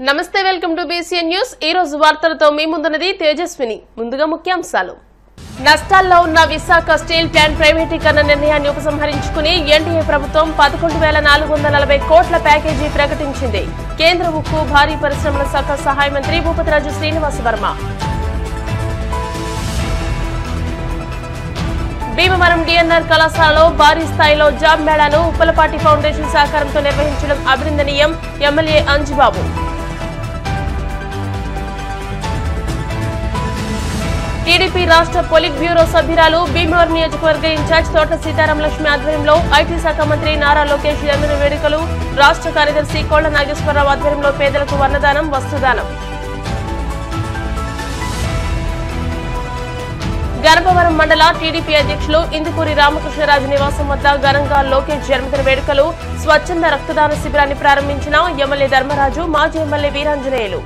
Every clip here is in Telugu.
నమస్తే వెల్కమ్ టు బీసీఎన్ న్యూస్। ఈ రోజు వార్తలతో మీ ముందున్నది తేజస్విని। ముందుగా ముఖ్యాంశాలు। నష్టాల్లో ఉన్న విశాఖ స్టీల్ ప్లాంట్ ప్రైవేటీకరణ నిర్ణయాన్ని ఉపసంహరించుకుని ఎన్డీఏ ప్రభుత్వం 11,440 కోట్ల ప్యాకేజీ ప్రకటించింది। కేంద్ర ఉక్కు భారీ పరిశ్రమల శాఖ సహాయ మంత్రి భూపతిరాజు శ్రీనివాస్ వర్మ। భీమవరం డిఎన్ఆర్ కళాశాలలో భారీ స్థాయిలో జాబ్ మేళాను ఉప్పలపాటి ఫౌండేషన్ సహకారంతో నిర్వహించడం అభినందనీయం। ఎమ్మెల్యే అంజిబాబు। టీడీపీ రాష్ట్ర పొలిట్ బ్యూరో సభ్యురాలు భీమవరం నియోజకవర్గ ఇన్ఛార్జ్ తోట సీతారామలక్ష్మి ఆధ్వర్యంలో ఐటీ శాఖ మంత్రి నారా లోకేష్ జన్మదిన వేడుకలు। రాష్ట్ర కార్యదర్శి కోళ్ల నాగేశ్వరరావు ఆధ్వర్యంలో పేదలకు వన్నదానం వస్తుదానం। గణపవరం మండల టీడీపీ అధ్యక్షులు ఇందుకూరి రామకృష్ణరాజు నివాసం వద్ద ఘనంగా లోకేష్ జన్మదిన వేడుకలు। స్వచ్ఛంద రక్తదాన శిబిరాన్ని ప్రారంభించిన ఎమ్మెల్యే ధర్మరాజు, మాజీ ఎమ్మెల్యే వీరాంజనేయులు।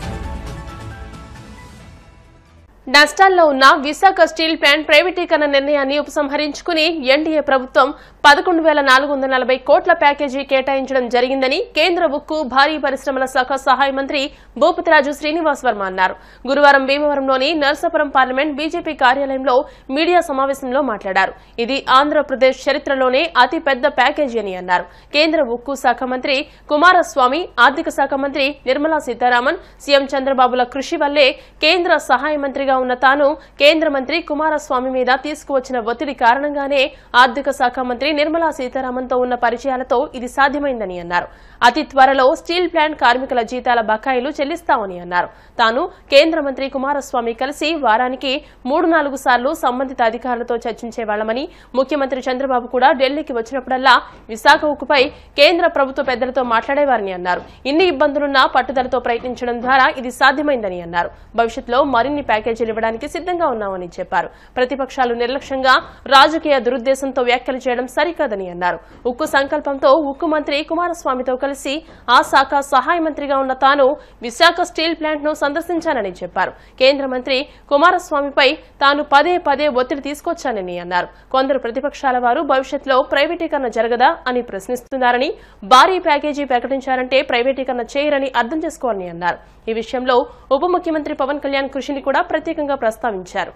నష్టాల్లో ఉన్న విశాఖ స్టీల్ ప్లాంట్ ప్రైవేటీకరణ నిర్ణయాన్ని ఉపసంహరించుకుని ఎన్డీఏ ప్రభుత్వం 11,440 కోట్ల ప్యాకేజీ కేటాయించడం జరిగిందని కేంద్ర ఉక్కు భారీ పరిశ్రమల శాఖ సహాయ మంత్రి భూపతిరాజు శ్రీనివాస్ వర్మ అన్నారు। గురువారం భీమవరంలోని నర్సాపురం పార్లమెంట్ బీజేపీ కార్యాలయంలో మీడియా సమావేశంలో మాట్లాడారు। ఇది ఆంధ్రప్రదేశ్ చరిత్రలోనే అతి పెద్ద ప్యాకేజీ అని అన్నారు। కేంద్ర ఉక్కు శాఖ మంత్రి కుమారస్వామి, ఆర్థిక శాఖ మంత్రి నిర్మలా సీతారామన్, సీఎం చంద్రబాబుల కృషి వల్లే కేంద్ర సహాయ మంత్రిగా ఉన్న తాను కేంద్ర మంత్రి కుమారస్వామి మీద తీసుకువచ్చిన ఒత్తిడి కారణంగానే ఆర్థిక శాఖ మంత్రి నిర్మలా సీతారామన్ తో ఉన్న పరిచయాలతో ఇది సాధ్యమైందని అన్నారు। అతి త్వరలో స్టీల్ ప్లాంట్ కార్మికుల జీతాల బకాయిలు చెల్లిస్తామని అన్నారు। తాను కేంద్ర మంత్రి కుమారస్వామి కలిసి వారానికి 3-4 సార్లు సంబంధిత అధికారులతో చర్చించేవాళ్లమని, ముఖ్యమంత్రి చంద్రబాబు కూడా ఢిల్లీకి వచ్చినప్పుడల్లా విశాఖ ఉక్కుపై కేంద్ర ప్రభుత్వ పెద్దలతో మాట్లాడేవారని అన్నారు। ఇన్ని ఇబ్బందులున్నా పట్టుదలతో ప్రయత్నించడం ద్వారా ఇది సాధ్యమైందని అన్నారు। భవిష్యత్తులో మరిన్ని ప్యాకేజీలు ఇవ్వడానికి సిద్ధంగా ఉన్నామని చెప్పారు। ప్రతిపక్షాలు నిర్లక్ష్యంగా రాజకీయ దురుద్దేశంతో వ్యాఖ్యలు చేయడం సరికాదని అన్నారు। ఉక్కు సంకల్పంతో ఉక్కు మంత్రి కుమారస్వామితో కలిసి ఆ శాఖ సహాయ మంత్రిగా ఉన్న తాను విశాఖ స్టీల్ ప్లాంట్ ను సందర్శించానని చెప్పారు। కేంద్ర మంత్రి కుమారస్వామిపై తాను పదే ఒత్తిడి తీసుకొచ్చానని అన్నారు। కొందరు ప్రతిపక్షాల వారు భవిష్యత్తులో ప్రైవేటీకరణ జరగదా అని ప్రశ్నిస్తున్నారని, భారీ ప్యాకేజీ ప్రకటించారంటే ప్రైవేటీకరణ చేయరని అర్థం చేసుకోవాలని అన్నారు। ఈ విషయంలో ఉప ముఖ్యమంత్రి పవన్ కళ్యాణ్ కృషిని కూడా ప్రత్యేకంగా ప్రస్తావించారు।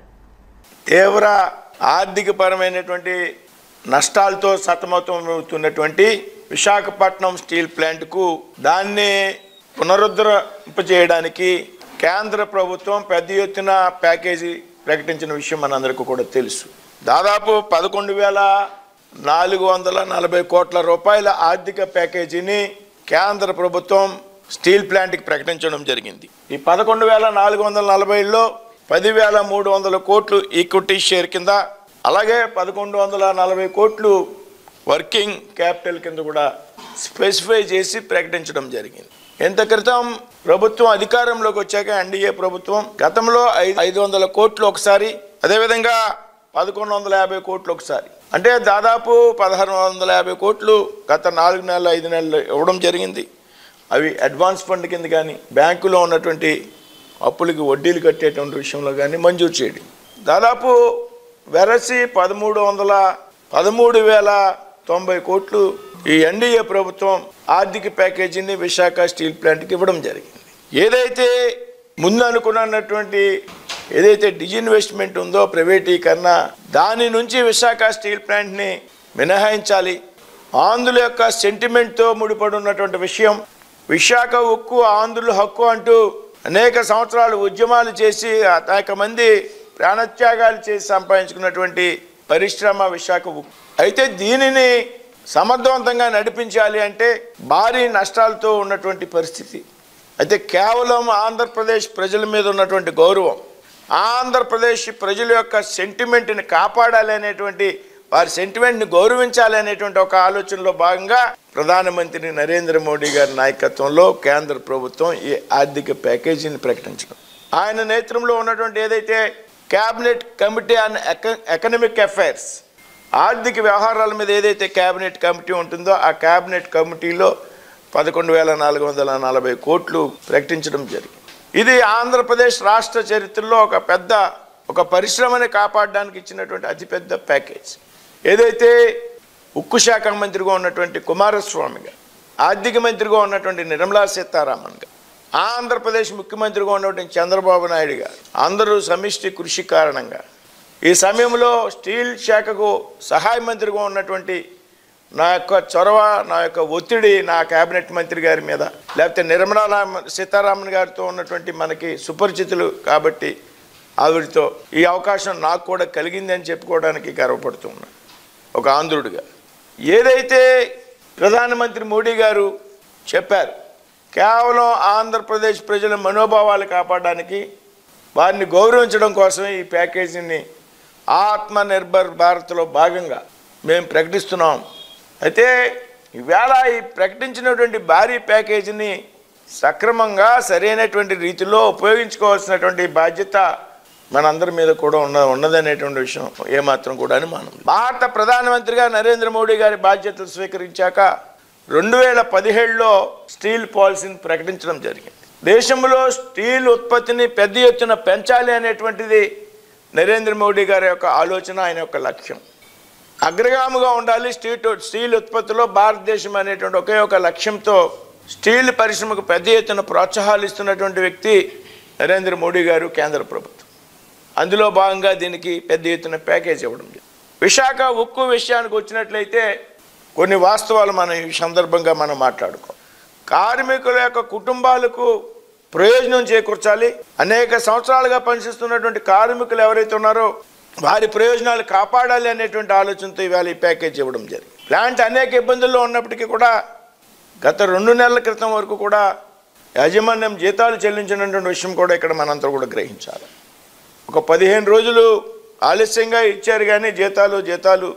తీవ్ర ఆర్థికపరమైనటువంటి నష్టాలతో సతమతమవుతున్నటువంటి విశాఖపట్నం స్టీల్ ప్లాంట్కు దాన్ని పునరుద్ధరింపజేయడానికి కేంద్ర ప్రభుత్వం పెద్ద ఎత్తున ప్యాకేజీ ప్రకటించిన విషయం మనందరికీ కూడా తెలుసు। దాదాపు 11,440 కోట్ల రూపాయల ఆర్థిక ప్యాకేజీని కేంద్ర ప్రభుత్వం స్టీల్ ప్లాంట్కి ప్రకటించడం జరిగింది। ఈ 11,440లో 10,300 కోట్లు ఈక్విటీ షేర్ కింద, అలాగే 1,140 కోట్లు వర్కింగ్ క్యాపిటల్ కింద కూడా స్పెసిఫై చేసి ప్రకటించడం జరిగింది। ఇంత క్రితం ప్రభుత్వం అధికారంలోకి వచ్చాక ఎన్డీఏ ప్రభుత్వం గతంలో 500 కోట్లు ఒకసారి, అదేవిధంగా 1,150 కోట్లు ఒకసారి, అంటే దాదాపు 1,650 కోట్లు గత 4 నెలలు 5 నెలలు ఇవ్వడం జరిగింది। అవి అడ్వాన్స్ ఫండ్ కింద కానీ, బ్యాంకులో ఉన్నటువంటి అప్పులకి వడ్డీలు కట్టేటువంటి విషయంలో కానీ మంజూరు చేయడం, దాదాపు వెరసి 13,090 కోట్లు ఈ ఎన్డీఏ ప్రభుత్వం ఆర్థిక ప్యాకేజీని విశాఖ స్టీల్ ప్లాంట్కి ఇవ్వడం జరిగింది। ఏదైతే ముందు అనుకున్నటువంటి ఏదైతే డిజిన్వెస్ట్మెంట్ ఉందో ప్రైవేటీకరణ, దాని నుంచి విశాఖ స్టీల్ ప్లాంట్ని మినహాయించాలి। ఆంధ్రుల యొక్క సెంటిమెంట్తో ముడిపడి ఉన్నటువంటి విషయం, విశాఖ ఉక్కు ఆంధ్రుల హక్కు అంటూ అనేక సంవత్సరాలు ఉద్యమాలు చేసి అనేక మంది ప్రాణత్యాగాలు చేసి సంపాదించుకున్నటువంటి పరిశ్రమ విశాఖ ఉక్కు। అయితే దీనిని సమర్థవంతంగా నడిపించాలి అంటే భారీ నష్టాలతో ఉన్నటువంటి పరిస్థితి। అయితే కేవలం ఆంధ్రప్రదేశ్ ప్రజల మీద ఉన్నటువంటి గౌరవం, ఆంధ్రప్రదేశ్ ప్రజల యొక్క సెంటిమెంట్ని కాపాడాలి అనేటువంటి, వారి సెంటిమెంట్ని గౌరవించాలి అనేటువంటి ఒక ఆలోచనలో భాగంగా ప్రధానమంత్రి నరేంద్ర మోడీ గారి నాయకత్వంలో కేంద్ర ప్రభుత్వం ఈ ఆర్థిక ప్యాకేజీని ప్రకటించడం, ఆయన నేతృత్వంలో ఉన్నటువంటి ఏదైతే cabinet committee on economic affairs, ఆర్థిక వ్యవహారాల మీద ఏదైతే క్యాబినెట్ కమిటీ ఉంటుందో ఆ క్యాబినెట్ కమిటీలో 11,440 కోట్లు ప్రకటించడం జరిగింది। ఇది ఆంధ్రప్రదేశ్ రాష్ట్ర చరిత్రలో ఒక పరిశ్రమని కాపాడడానికి ఇచ్చినటువంటి అతిపెద్ద ప్యాకేజ్। ఏదైతే ఉక్కు శాఖ మంత్రిగా ఉన్నటువంటి కుమారస్వామి గారు, ఆర్థిక మంత్రిగా ఉన్నటువంటి నిర్మలా సీతారామన్ గారు, ఆంధ్రప్రదేశ్ ముఖ్యమంత్రిగా ఉన్నటువంటి చంద్రబాబు నాయుడు గారు అందరూ సమిష్టి కృషి కారణంగా ఈ సమయంలో స్టీల్ శాఖకు సహాయ మంత్రిగా ఉన్నటువంటి నా యొక్క చొరవ, నా యొక్క ఒత్తిడి నా కేబినెట్ మంత్రి గారి మీద, లేకపోతే నిర్మలా సీతారామన్ గారితో ఉన్నటువంటి మనకి సుపరిచితులు కాబట్టి ఆవిడతో ఈ అవకాశం నాకు కూడా కలిగిందని చెప్పుకోవడానికి గర్వపడుతున్నాను ఒక ఆంధ్రుడిగా. ఏదైతే ప్రధానమంత్రి మోడీ గారు చెప్పారు, కేవలం ఆంధ్రప్రదేశ్ ప్రజల మనోభావాలు కాపాడడానికి, వారిని గౌరవించడం కోసమే ఈ ప్యాకేజీని ఆత్మనిర్భర్ భారత్లో భాగంగా మేము ప్రకటిస్తున్నాం. అయితే ఈవేళ ఈ ప్రకటించినటువంటి భారీ ప్యాకేజీని సక్రమంగా సరైనటువంటి రీతిలో ఉపయోగించుకోవాల్సినటువంటి బాధ్యత మనందరి మీద కూడా ఉన్నదనేటువంటి విషయం ఏమాత్రం కూడా అనుమానం. భారత ప్రధానమంత్రిగా నరేంద్ర మోడీ గారి బాధ్యతలు స్వీకరించాక 2017లో స్టీల్ పాలసీని ప్రకటించడం జరిగింది. దేశంలో స్టీల్ ఉత్పత్తిని పెద్ద ఎత్తున పెంచాలి అనేటువంటిది నరేంద్ర మోడీ గారి యొక్క ఆలోచన, ఆయన యొక్క లక్ష్యం. అగ్రగామిగా ఉండాలి స్టీల్ ఉత్పత్తిలో భారతదేశం అనేటువంటి ఒకే ఒక లక్ష్యంతో స్టీల్ పరిశ్రమకు పెద్ద ఎత్తున ప్రోత్సాహాలు ఇస్తున్నటువంటి వ్యక్తి నరేంద్ర మోడీ గారు, కేంద్ర ప్రభుత్వం. అందులో భాగంగా దీనికి పెద్ద ఎత్తున ప్యాకేజ్ ఇవ్వడం. విశాఖ ఉక్కు విషయానికి వచ్చినట్లయితే కొన్ని వాస్తవాలు మనం ఈ సందర్భంగా మనం మాట్లాడుకో. కార్మికుల యొక్క కుటుంబాలకు ప్రయోజనం చేకూర్చాలి. అనేక సంవత్సరాలుగా పనిచేస్తున్నటువంటి కార్మికులు ఎవరైతే ఉన్నారో వారి ప్రయోజనాలు కాపాడాలి అనేటువంటి ఆలోచనతో ఇవాళ ఈ ప్యాకేజ్ ఇవ్వడం జరిగింది. ప్లాంట్ అనేక ఇబ్బందుల్లో ఉన్నప్పటికీ కూడా గత 2 నెలల క్రితం వరకు కూడా యాజమాన్యం జీతాలు చెల్లించినటువంటి విషయం కూడా ఇక్కడ మనంతా కూడా గ్రహించాలి. ఒక 15 రోజులు ఆలస్యంగా ఇచ్చారు కానీ జీతాలు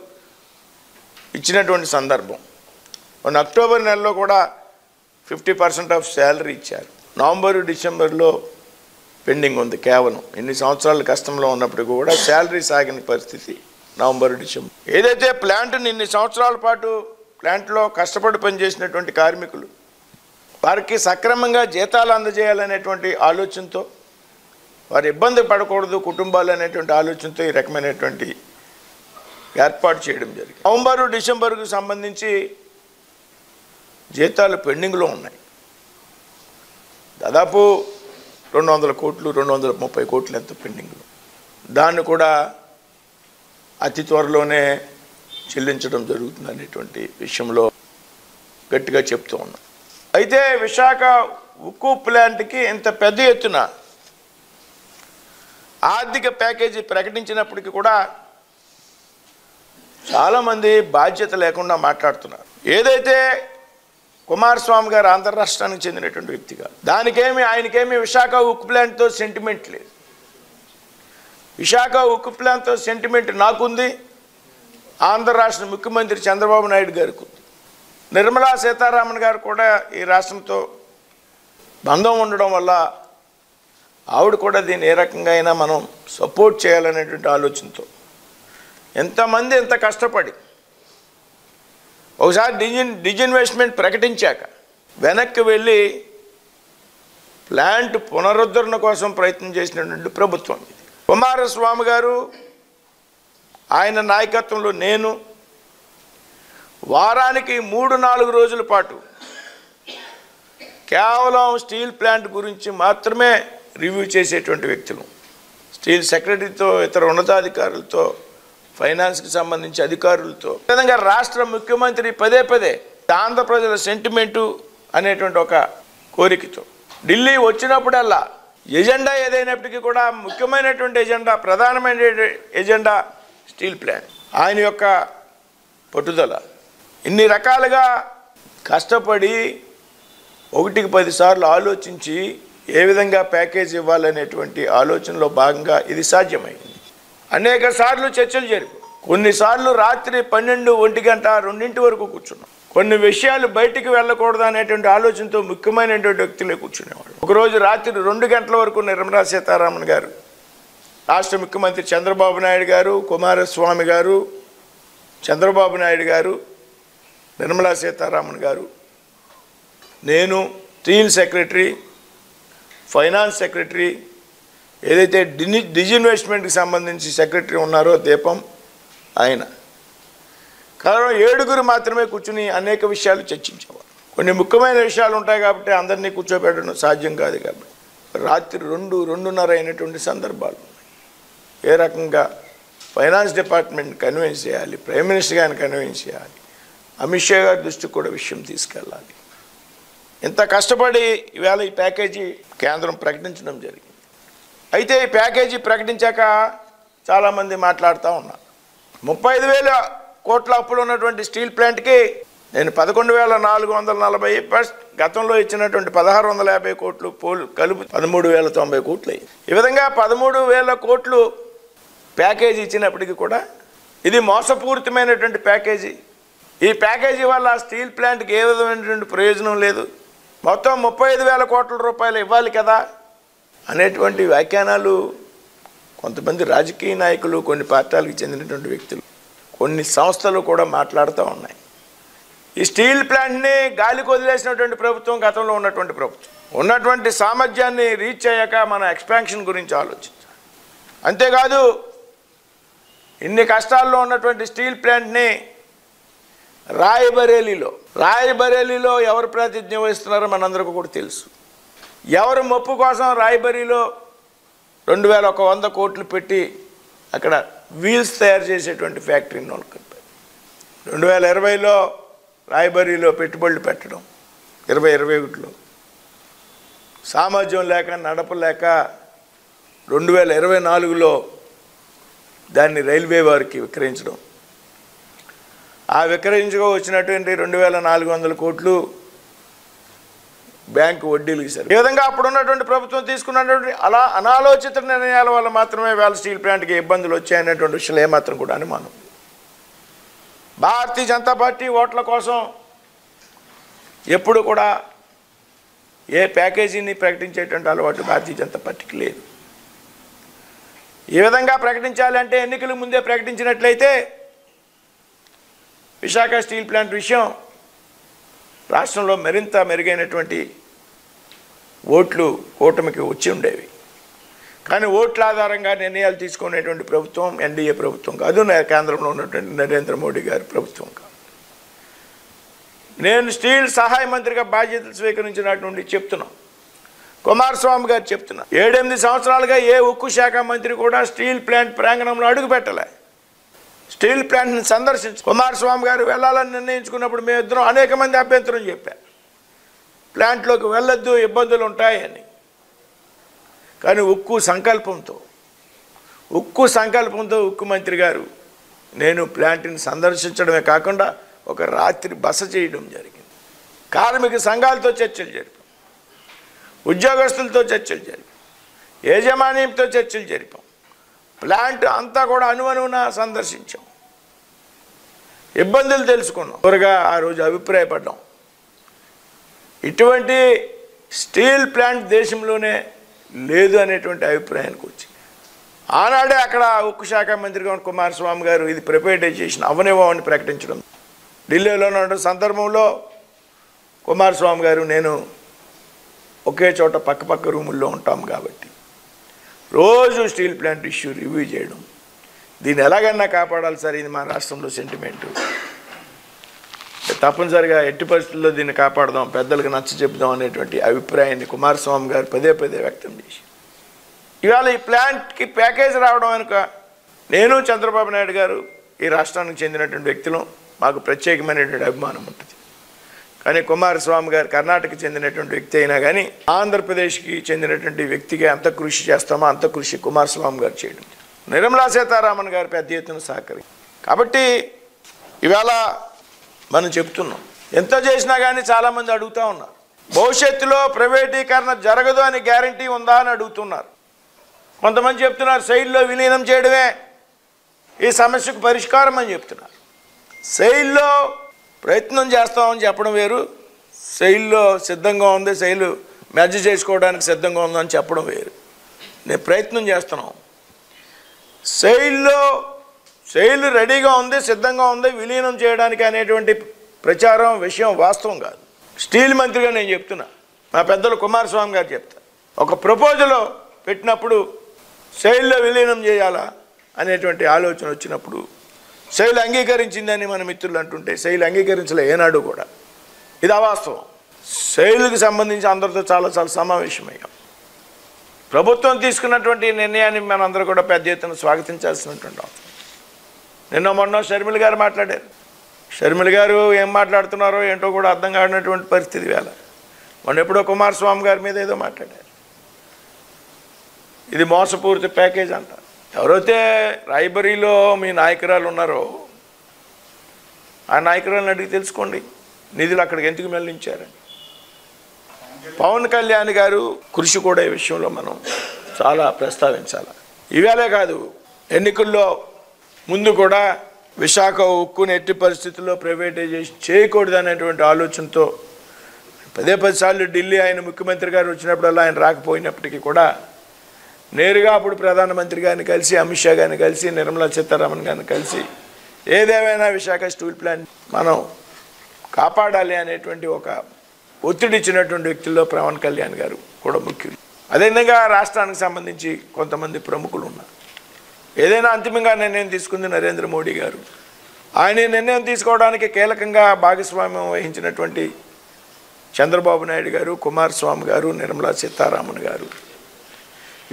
ఇచ్చినటువంటి సందర్భం. మొన్న అక్టోబర్ నెలలో కూడా 50% ఆఫ్ శాలరీ ఇచ్చారు. నవంబరు డిసెంబర్లో పెండింగ్ ఉంది. కేవలం ఎన్ని సంవత్సరాల కష్టంలో ఉన్నప్పటికీ కూడా శాలరీ సాగిన పరిస్థితి నవంబరు డిసెంబర్. ఏదైతే ప్లాంట్ని ఇన్ని సంవత్సరాల పాటు ప్లాంట్లో కష్టపడి పనిచేసినటువంటి కార్మికులు వారికి సక్రమంగా జీతాలు అందజేయాలనేటువంటి ఆలోచనతో, వారు ఇబ్బంది పడకూడదు కుటుంబాలు అనేటువంటి ఆలోచనతో ఈ రకమైనటువంటి ఏర్పాటు చేయడం జరిగింది. నవంబరు డిసెంబర్కు సంబంధించి జీతాలు పెండింగ్లో ఉన్నాయి. దాదాపు 200 కోట్లు 230 కోట్లు ఎంత పెండింగ్లో. దాన్ని కూడా అతి త్వరలోనే చెల్లించడం జరుగుతుంది అనేటువంటి విషయంలో గట్టిగా చెప్తూ ఉన్నాం. అయితే విశాఖ ఉక్కు ప్లాంట్కి ఇంత పెద్ద ఎత్తున ఆర్థిక ప్యాకేజీ ప్రకటించినప్పటికీ కూడా చాలామంది బాధ్యత లేకుండా మాట్లాడుతున్నారు. ఏదైతే కుమారస్వామి గారు ఆంధ్ర రాష్ట్రానికి చెందినటువంటి వ్యక్తిగా ఆయనకేమి విశాఖ ఉక్కు ప్లాంట్తో సెంటిమెంట్ లేదు. విశాఖ ఉక్కు ప్లాంట్తో సెంటిమెంట్ నాకుంది, ఆంధ్ర రాష్ట్ర ముఖ్యమంత్రి చంద్రబాబు నాయుడు గారికి ఉంది. నిర్మలా సీతారామన్ గారు కూడా ఈ రాష్ట్రంతో బంధం ఉండడం వల్ల ఆవిడ కూడా దీన్ని ఏ రకంగా అయినా మనం సపోర్ట్ చేయాలనేటువంటి ఆలోచనతో ఎంతమంది ఎంత కష్టపడి ఒకసారి డిజిన్వెస్ట్మెంట్ ప్రకటించాక వెనక్కి వెళ్ళి ప్లాంట్ పునరుద్ధరణ కోసం ప్రయత్నం చేసినటువంటి ప్రభుత్వం ఇది. కుమారస్వామి గారు ఆయన నాయకత్వంలో నేను వారానికి 3-4 రోజుల పాటు కేవలం స్టీల్ ప్లాంట్ గురించి మాత్రమే రివ్యూ చేసేటువంటి వ్యక్తులు. స్టీల్ సెక్రటరీతో, ఇతర ఉన్నతాధికారులతో, ఫైనాన్స్కి సంబంధించి అధికారులతో, విధంగా రాష్ట్ర ముఖ్యమంత్రి పదే ఆంధ్ర ప్రజల సెంటిమెంటు అనేటువంటి ఒక కోరికతో ఢిల్లీ వచ్చినప్పుడల్లా ఎజెండా ఏదైనప్పటికీ కూడా ముఖ్యమైనటువంటి ఎజెండా, ప్రధానమైన ఎజెండా స్టీల్ ప్లాంట్. ఆయన యొక్క పట్టుదల ఇన్ని రకాలుగా కష్టపడి 1కి 10 సార్లు ఆలోచించి ఏ విధంగా ప్యాకేజ్ ఇవ్వాలనేటువంటి ఆలోచనలో భాగంగా ఇది సాధ్యమైంది. అనేక సార్లు చర్చలు జరిపాయి. కొన్నిసార్లు రాత్రి 12, 1 గంట, 2 వరకు కూర్చున్నాం. కొన్ని విషయాలు బయటికి వెళ్ళకూడదు అనేటువంటి ఆలోచనతో ముఖ్యమైనటువంటి వ్యక్తులే కూర్చునేవాడు. ఒకరోజు రాత్రి 2 గంటల వరకు నిర్మలా సీతారామన్ గారు, రాష్ట్ర ముఖ్యమంత్రి చంద్రబాబు నాయుడు గారు, కుమారస్వామి గారు, చంద్రబాబు నాయుడు గారు, నిర్మలా సీతారామన్ గారు, నేను, స్టీల్ సెక్రటరీ, ఫైనాన్స్ సెక్రటరీ, ఏదైతే డిజిన్వెస్ట్మెంట్కి సంబంధించి సెక్రటరీ ఉన్నారో దీపం, ఆయన కేవలం 7 మాత్రమే కూర్చుని అనేక విషయాలు చర్చించేవారు. కొన్ని ముఖ్యమైన విషయాలు ఉంటాయి కాబట్టి అందరినీ కూర్చోబెట్టడం సాధ్యం కాదు కాబట్టి రాత్రి 2-2:30 అయినటువంటి సందర్భాలు ఉన్నాయి. ఏ రకంగా ఫైనాన్స్ డిపార్ట్మెంట్ కన్విన్స్ చేయాలి, ప్రైమ్ మినిస్టర్ గారిని కన్విన్స్ చేయాలి, అమిత్ షా గారి దృష్టికి కూడా విషయం తీసుకెళ్ళాలి. ఇంత కష్టపడి ఈవేళ ఈ ప్యాకేజీ కేంద్రం ప్రకటించడం జరిగింది. అయితే ఈ ప్యాకేజీ ప్రకటించాక చాలామంది మాట్లాడుతూ ఉన్నారు. 35,000 కోట్ల అప్పులు ఉన్నటువంటి స్టీల్ ప్లాంట్కి నేను 11,440 ప్లస్ గతంలో ఇచ్చినటువంటి 1,650 కోట్లు కలుపు 13,090 కోట్లు అయ్యి. ఈ విధంగా 13,000 కోట్లు ప్యాకేజీ ఇచ్చినప్పటికీ కూడా ఇది మోసపూరితమైనటువంటి ప్యాకేజీ. ఈ ప్యాకేజీ వల్ల స్టీల్ ప్లాంట్కి ఏ విధమైనటువంటి ప్రయోజనం లేదు, మొత్తం 35,000 కోట్ల రూపాయలు ఇవ్వాలి కదా అనేటువంటి వ్యాఖ్యానాలు కొంతమంది రాజకీయ నాయకులు, కొన్ని పార్టీలకు చెందినటువంటి వ్యక్తులు, కొన్ని సంస్థలు కూడా మాట్లాడుతూ ఉన్నాయి. ఈ స్టీల్ ప్లాంట్ని గాలికి వదిలేసినటువంటి ప్రభుత్వం గతంలో ఉన్నటువంటి ప్రభుత్వం. ఉన్నటువంటి సామర్థ్యాన్ని రీచ్ అయ్యాక మన ఎక్స్పాన్షన్ గురించి ఆలోచించాలి. అంతేకాదు ఇన్ని కష్టాల్లో ఉన్నటువంటి స్టీల్ ప్లాంట్ని రాయ్బరేలీలో ఎవరు ప్రాతినిధ్యం వహిస్తున్నారో మనందరికీ కూడా తెలుసు. ఎవరు మొప్పు కోసం రాయ్బరేలీలో 2,100 కోట్లు పెట్టి అక్కడ వీల్స్ తయారు చేసేటువంటి ఫ్యాక్టరీని కలిపారు. 2020లో రాయ్బరేలీలో పెట్టుబడులు పెట్టడం, 2021లో సామర్థ్యం లేక నడపలేక 2024లో దాన్ని రైల్వే వారికి విక్రయించడం, ఆ విక్రయించుకో వచ్చినటువంటి 2,400 కోట్లు బ్యాంకు వడ్డీలు ఇస్తారు. ఈ విధంగా అప్పుడున్నటువంటి ప్రభుత్వం తీసుకున్నటువంటి అలా అనాలోచిత నిర్ణయాల వల్ల మాత్రమే వేళ స్టీల్ ప్లాంట్కి ఇబ్బందులు వచ్చాయనేటువంటి విషయం ఏమాత్రం కూడా అనుమానం. భారతీయ జనతా పార్టీ ఓట్ల కోసం ఎప్పుడు కూడా ఏ ప్యాకేజీని ప్రకటించేటువంటి అలవాటు భారతీయ జనతా పార్టీకి లేదు. ఈ విధంగా ప్రకటించాలంటే ఎన్నికల ముందే ప్రకటించినట్లయితే విశాఖ స్టీల్ ప్లాంట్ విషయం రాష్ట్రంలో మరింత మెరుగైనటువంటి ఓట్లు కూటమికి వచ్చి ఉండేవి. కానీ ఓట్ల ఆధారంగా నిర్ణయాలు తీసుకునేటువంటి ప్రభుత్వం ఎన్డీఏ ప్రభుత్వం కాదు, కేంద్రంలో ఉన్నటువంటి నరేంద్ర మోడీ గారి ప్రభుత్వం కాదు. నేను స్టీల్ సహాయ మంత్రిగా బాధ్యతలు స్వీకరించినట్టు నుండి చెప్తున్నాను, కుమారస్వామి గారు చెప్తున్నా, 7-8 సంవత్సరాలుగా ఏ ఉక్కు శాఖ మంత్రి కూడా స్టీల్ ప్లాంట్ ప్రాంగణంలో అడుగు పెట్టలే, స్టీల్ ప్లాంట్ని సందర్శించు. కుమారస్వామి గారు వెళ్ళాలని నిర్ణయించుకున్నప్పుడు మేమిద్దరం అనేక మంది అభ్యంతరం చెప్పారు, ప్లాంట్లోకి వెళ్ళొద్దు, ఇబ్బందులు ఉంటాయని. కానీ ఉక్కు సంకల్పంతో ఉక్కు మంత్రి గారు నేను ప్లాంట్ని సందర్శించడమే కాకుండా ఒక రాత్రి బస చేయడం జరిగింది. కార్మిక సంఘాలతో చర్చలు జరిపాం, ఉద్యోగస్తులతో చర్చలు జరిపాం, యాజమాన్యంతో చర్చలు జరిపాం, ప్లాంట్ అంతా కూడా అనువనువున సందర్శించాం, ఇబ్బందులు తెలుసుకున్నాం, త్వరగా ఆ రోజు అభిప్రాయపడ్డాం. ఇటువంటి స్టీల్ ప్లాంట్ దేశంలోనే లేదు అనేటువంటి అభిప్రాయానికి వచ్చింది. ఆనాడే అక్కడ ఉక్కు శాఖ మంత్రిగా ఉన్న కుమారస్వామి గారు ఇది ప్రైవేటైజేషన్ అవనివ్వమని ప్రకటించడం. ఢిల్లీలో ఉన్న సందర్భంలో కుమారస్వామి గారు నేను ఒకే చోట పక్క రూముల్లో ఉంటాం కాబట్టి రోజు స్టీల్ ప్లాంట్ ఇష్యూ రివ్యూ చేయడం, దీన్ని ఎలాగన్నా కాపాడాలి సార్, ఇది మా రాష్ట్రంలో సెంటిమెంటు, తప్పనిసరిగా ఎట్టి పరిస్థితుల్లో దీన్ని కాపాడదాం, పెద్దలకు నచ్చ చెప్దాం అనేటువంటి అభిప్రాయాన్ని కుమారస్వామి గారు పదే వ్యక్తం చేసి ఇవాళ ఈ ప్లాంట్కి ప్యాకేజ్ రావడం వెనుక నేను చంద్రబాబు నాయుడు గారు ఈ రాష్ట్రానికి చెందినటువంటి వ్యక్తులు మాకు ప్రత్యేకమైనటువంటి అభిమానం ఉంటుంది. కానీ కుమారస్వామి గారు కర్ణాటకకి చెందినటువంటి వ్యక్తి అయినా కానీ ఆంధ్రప్రదేశ్కి చెందినటువంటి వ్యక్తిగా ఎంత కృషి చేస్తామో అంత కృషి కుమారస్వామి గారు చేయడం, నిర్మలా సీతారామన్ గారు పెద్ద ఎత్తున సహకరి. కాబట్టి ఇవాళ మనం చెప్తున్నాం, ఎంత చేసినా కానీ చాలామంది అడుగుతూ ఉన్నారు, భవిష్యత్తులో ప్రైవేటీకరణ జరగదు అని గ్యారంటీ ఉందా అని అడుగుతున్నారు. కొంతమంది చెప్తున్నారు సెయిల్లో విలీనం చేయడమే ఈ సమస్యకు పరిష్కారం అని చెప్తున్నారు. సెయిల్లో ప్రయత్నం చేస్తామని చెప్పడం వేరు, సెయిల్లో సిద్ధంగా ఉంది, సెయిల్ మెర్జ్ చేసుకోవడానికి సిద్ధంగా ఉందని చెప్పడం వేరు. నేను ప్రయత్నం చేస్తున్నాం, సెయిల్ రెడీగా ఉంది, సిద్ధంగా ఉంది, విలీనం చేయడానికి అనేటువంటి ప్రచారం విషయం వాస్తవం కాదు. స్టీల్ మంత్రిగా నేను చెప్తున్నా, మా పెద్దలు కుమారస్వామి గారు చెప్తారు, ఒక ప్రపోజల్ పెట్టినప్పుడు సెయిల్లో విలీనం చేయాలా అనేటువంటి ఆలోచన వచ్చినప్పుడు సెయిల్ అంగీకరించిందని మన మిత్రులు అంటుంటే సెయిల్ అంగీకరించలే ఏనాడు కూడా. ఇది అవాస్తవం. శైలికి సంబంధించి అందరితో చాలా చాలా సమావేశమయ్యాం. ప్రభుత్వం తీసుకున్నటువంటి నిర్ణయాన్ని మనందరూ కూడా పెద్ద ఎత్తున స్వాగతించాల్సినటువంటి అవసరం. నిన్న మొన్న షర్మిల గారు మాట్లాడారు. షర్మిల గారు ఏం మాట్లాడుతున్నారో ఏంటో కూడా అర్థం కానటువంటి పరిస్థితి వేళ. మొన్న ఎప్పుడో కుమారస్వామి గారి మీద ఏదో మాట్లాడారు. ఇది మోసపూరిత ప్యాకేజ్ అంట. ఎవరైతే రాయబరీలో మీ నాయకురాలు ఉన్నారో ఆ నాయకురాలను అడిగి తెలుసుకోండి నిధులు అక్కడికి ఎందుకు మళ్లించారని. పవన్ కళ్యాణ్ గారు కృషి కూడా ఈ విషయంలో మనం చాలా ప్రస్తావించాలి. ఇవేళే కాదు, ఎన్నికల్లో ముందు కూడా విశాఖ ఉక్కుని ఎట్టి పరిస్థితుల్లో ప్రైవేటైజేషన్ చేయకూడదు అనేటువంటి ఆలోచనతో 10 సార్లు ఢిల్లీ ఆయన ముఖ్యమంత్రి గారు వచ్చినప్పుడల్లా ఆయన రాకపోయినప్పటికీ కూడా నేరుగా అప్పుడు ప్రధానమంత్రి గారిని కలిసి, అమిత్ షా గారిని కలిసి, నిర్మలా సీతారామన్ గారిని కలిసి ఏదేమైనా విశాఖ స్టీల్ ప్లాంట్ మనం కాపాడాలి అనేటువంటి ఒక ఒత్తిడి ఇచ్చినటువంటి వ్యక్తుల్లో పవన్ కళ్యాణ్ గారు కూడా ముఖ్యులు. అదేవిధంగా రాష్ట్రానికి సంబంధించి కొంతమంది ప్రముఖులు ఉన్నారు. ఏదైనా అంతిమంగా నిర్ణయం తీసుకుంది నరేంద్ర మోడీ గారు. ఆయన నిర్ణయం తీసుకోవడానికి కీలకంగా భాగస్వామ్యం వహించినటువంటి చంద్రబాబు నాయుడు గారు, కుమారస్వామి గారు, నిర్మలా సీతారామన్ గారు,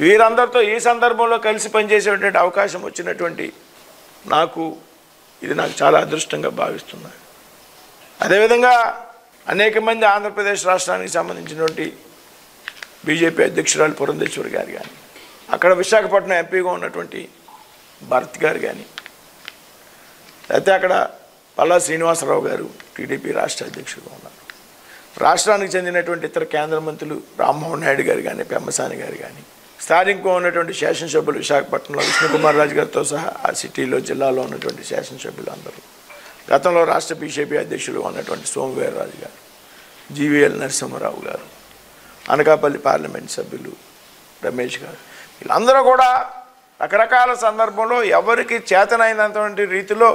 వీరందరితో ఈ సందర్భంలో కలిసి పనిచేసేటువంటి అవకాశం వచ్చినటువంటి నాకు చాలా అదృష్టంగా భావిస్తున్నాను. అదేవిధంగా అనేక మంది ఆంధ్రప్రదేశ్ రాష్ట్రానికి సంబంధించినటువంటి బీజేపీ అధ్యక్షురాలు పురంధేశ్వరి గారు కానీ, అక్కడ విశాఖపట్నం ఎంపీగా ఉన్నటువంటి భరత్ గారు కానీ, అయితే అక్కడ పల్లా శ్రీనివాసరావు గారు టీడీపీ రాష్ట్ర అధ్యక్షుడుగా ఉన్నారు. రాష్ట్రానికి చెందినటువంటి ఇతర కేంద్ర మంత్రులు రామ్మోహన్ నాయుడు గారు కానీ, పెమ్మసాని గారు కానీ, స్థానికంగా ఉన్నటువంటి శాసనసభ్యులు విశాఖపట్నంలో విష్ణుకుమార్ రాజు గారితో సహా ఆ సిటీలో జిల్లాలో ఉన్నటువంటి శాసనసభ్యులు అందరూ, గతంలో రాష్ట్ర బీజేపీ అధ్యక్షులు ఉన్నటువంటి సోమవీర్రాజు గారు, జీవీఎల్ నరసింహారావు గారు, అనకాపల్లి పార్లమెంట్ సభ్యులు రమేష్ గారు, వీళ్ళందరూ కూడా రకరకాల సందర్భంలో ఎవరికి చేతనైనటువంటి రీతిలో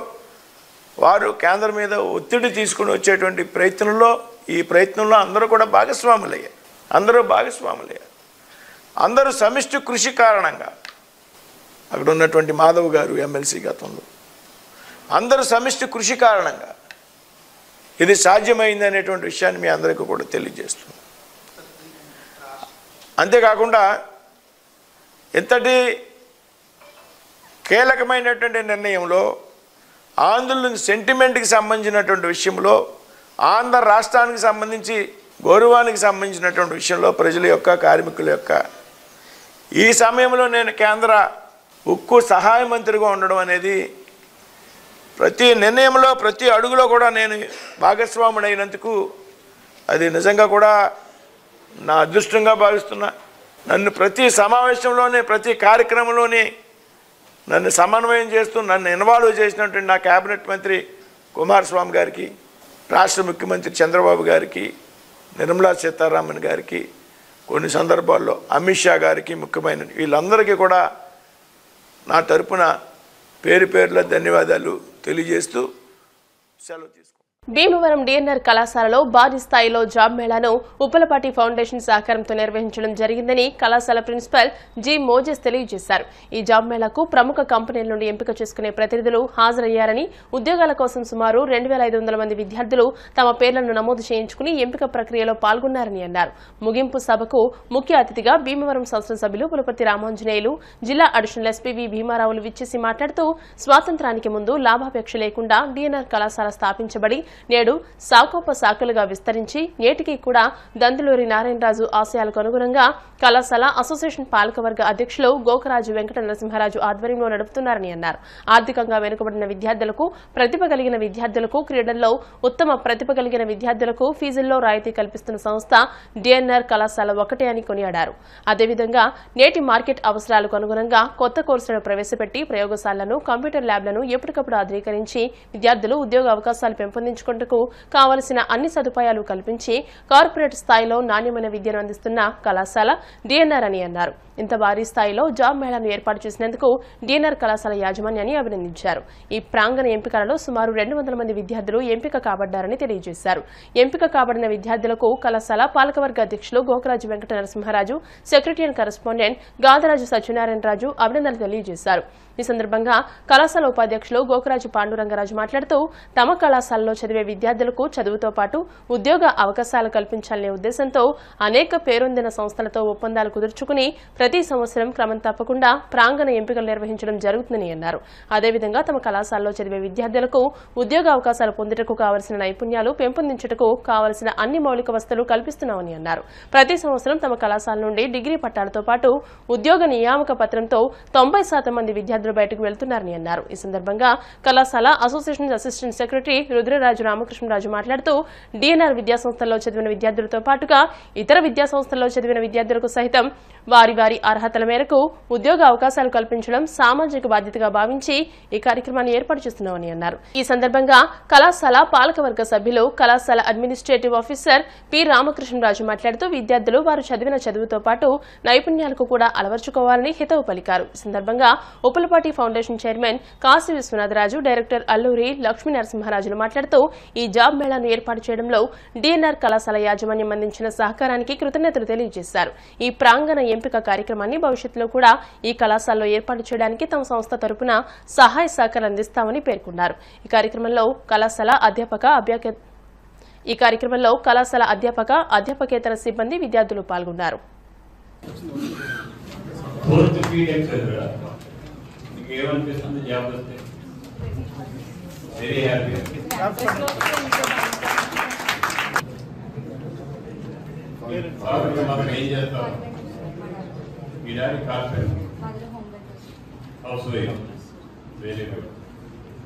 వారు కేంద్రం మీద ఒత్తిడి తీసుకుని వచ్చేటువంటి ఈ ప్రయత్నంలో అందరూ కూడా భాగస్వాములయ్యారు. అందరూ సమిష్టి కృషి కారణంగా, అక్కడ ఉన్నటువంటి మాధవ్ గారు ఎమ్మెల్సీ గతంలో, అందరూ సమిష్టి కృషి కారణంగా ఇది సాధ్యమైంది అనేటువంటి విషయాన్ని మీ అందరికీ కూడా తెలియజేస్తున్నాను. అంతేకాకుండా ఇంతటి కీలకమైనటువంటి నిర్ణయంలో ఆంధ్రుల సెంటిమెంట్కి సంబంధించినటువంటి విషయంలో, ఆంధ్ర రాష్ట్రానికి సంబంధించి గౌరవానికి సంబంధించినటువంటి విషయంలో ప్రజల యొక్క, కార్మికుల యొక్క ఈ సమయంలో నేను కేంద్ర ఉక్కు సహాయ మంత్రిగా ఉండడం అనేది ప్రతి నిర్ణయంలో, ప్రతి అడుగులో కూడా నేను భాగస్వాముడైనందుకు అది నిజంగా కూడా నా అదృష్టంగా భావిస్తున్నా. నన్ను ప్రతి సమావేశంలోనే, ప్రతి కార్యక్రమంలోనే నన్ను సమన్వయం చేస్తూ నన్ను ఇన్వాల్వ్ చేసినటువంటి నా కేబినెట్ మంత్రి కుమారస్వామి గారికి, రాష్ట్ర ముఖ్యమంత్రి చంద్రబాబు గారికి, నిర్మలా సీతారామన్ గారికి, కొన్ని సందర్భాల్లో అమిత్ షా గారికి, ముఖ్యమైన వీళ్ళందరికీ కూడా నా తరపున పేరులో ధన్యవాదాలు తెలియజేస్తూ సెలవు తీసుకుంటాను. భీమవరం డిఎన్ఆర్ కళాశాలలో భారీ స్థాయిలో జాబ్ మేళాను ఉప్పలపాటి ఫౌండేషన్ సహకారంతో నిర్వహించడం జరిగిందని కళాశాల ప్రిన్సిపల్ జి మోజెస్ తెలియజేశారు. ఈ జాబ్ మేళాకు ప్రముఖ కంపెనీల నుండి ఎంపిక చేసుకునే ప్రతినిధులు హాజరయ్యారని, ఉద్యోగాల కోసం సుమారు 2500 మంది విద్యార్థులు తమ పేర్లను నమోదు చేయించుకుని ఎంపిక ప్రక్రియలో పాల్గొన్నారని అన్నారు. ముగింపు సభకు ముఖ్య అతిథిగా భీమవరం శాసనసభ్యులు పులపర్తి రామాంజనేయులు, జిల్లా అడిషనల్ ఎస్పీ భీమారావులు విచ్చేసి మాట్లాడుతూ, స్వాతంత్రానికి ముందు లాభాపేక్ష లేకుండా డిఎన్ఆర్ కళాశాల స్థాపించబడి నేడు శాఖోపశాఖలుగా విస్తరించి నేటికి కూడా దందులూరి నారాయణరాజు ఆశయాలకు అనుగుణంగా కళాశాల అసోసియేషన్ పాలకవర్గ అధ్యక్షులు గోకరాజు వెంకట నరసింహరాజు ఆధ్వర్యంలో నడుపుతున్నారని అన్నారు. ఆర్థికంగా వెనుకబడిన విద్యార్థులకు, ప్రతిభ కలిగిన విద్యార్థులకు, క్రీడల్లో ఉత్తమ ప్రతిభ కలిగిన విద్యార్థులకు ఫీజుల్లో రాయితీ కల్పిస్తున్న సంస్థ డిఎన్ఆర్ కళాశాల ఒకటే అని కొనియాడారు. అదేవిధంగా నేటి మార్కెట్ అవసరాలకు అనుగుణంగా కొత్త కోర్సులను ప్రవేశపెట్టి ప్రయోగశాలలను, కంప్యూటర్ ల్యాబ్లను ఎప్పటికప్పుడు ఆధునీకరించి విద్యార్థులు ఉద్యోగ అవకాశాలు పెంపొందించుకుంటూ కావలసిన అన్ని సదుపాయాలు కల్పించి కార్పొరేట్ స్థాయిలో నాణ్యమైన విద్యను అందిస్తున్న కళాశాల డిఎన్ఆర్ అని అన్నారు. ఇంత భారీ స్థాయిలో జాబ్ మేళాను ఏర్పాటు చేసినందుకు డిఎన్ఆర్ కళాశాల యాజమాన్యాన్ని అభినందించారు. ఈ ప్రాంగణ ఎంపికలలో సుమారు 200 మంది విద్యార్థులు ఎంపిక కాబడ్డారని తెలియజేశారు. ఎంపిక కాబడిన విద్యార్థులకు కళాశాల పాలకవర్గ అధ్యక్షులు Gokaraju Venkata Narasimharaju, secretary and correspondent Gadaraju Satyanarayanaraju అభినందనలు తెలియజేశారు. ఈ సందర్భంగా కళాశాల ఉపాధ్యక్షులు గోకరాజు పాండురంగరాజు మాట్లాడుతూ, తమ కళాశాలలో చదివే విద్యార్థులకు చదువుతో పాటు ఉద్యోగ అవకాశాలు కల్పించాలనే ఉద్దేశంతో అనేక పేరొందిన సంస్థలతో ఒప్పందాలు కుదుర్చుకుని ప్రతి సంవత్సరం క్రమం తప్పకుండా ప్రాంగణ ఎంపికలు నిర్వహించడం జరుగుతుందని అన్నారు. అదేవిధంగా తమ కళాశాలలో చదివే విద్యార్థులకు ఉద్యోగ అవకాశాలు పొందుటకు కావలసిన నైపుణ్యాలు పెంపొందించుటకు కావలసిన అన్ని మౌలిక వసతులు కల్పిస్తున్నామని అన్నారు. ప్రతి సంవత్సరం తమ కళాశాల నుండి డిగ్రీ పట్టాలతో పాటు ఉద్యోగ నియామక పత్రంతో 90% మంది విద్యార్థులు బయటకు వెళ్తున్నారని అన్నారు. ఈ సందర్భంగా కళాశాల association assistant secretary Rudraraju Ramakrishna Raju మాట్లాడుతూ డిఎన్ఆర్ విద్యాసంస్థల్లో చదివిన విద్యార్థులతో పాటుగా ఇతర విద్యాసంస్థల్లో చదివిన విద్యార్థులకు సైతం వారి వారి అర్హతల మేరకు ఉద్యోగ అవకాశాలు కల్పించడం సామాజిక బాధ్యతగా భావించి ఈ కార్యక్రమాన్ని ఏర్పాటు చేస్తున్నామని అన్నారు. ఈ సందర్భంగా కళాశాల పాలకవర్గ సభ్యులు కళాశాల అడ్మినిస్ట్రేటివ్ ఆఫీసర్ పి రామకృష్ణరాజు మాట్లాడుతూ విద్యార్థులు వారు చదివిన చదువుతో పాటు నైపుణ్యాలకు కూడా అలవర్చుకోవాలని హితవు పలికారు. ఈ సందర్భంగా Uppalapati foundation chairman Kashi Vishwanatharaju, director Alluri Lakshmi నరసింహరాజులు మాట్లాడుతూ ఈ జాబ్ మేళాను ఏర్పాటు చేయడంలో డిఎన్ఆర్ కళాశాల యాజమాన్యం అందించిన సహకారానికి కృతజ్ఞతలు తెలియజేశారు. ఈ ప్రాంగణ ఎంపిక కార్యక్రమాన్ని భవిష్యత్తులో కూడా ఈ కళాశాలలో ఏర్పాటు చేయడానికి తమ సంస్థ తరపున సహాయ సహకారం అందిస్తామని పేర్కొన్నారు. ఈ కార్యక్రమంలో కళాశాల అధ్యాపక అధ్యాపకేతర సిబ్బంది విద్యార్థులు పాల్గొన్నారు.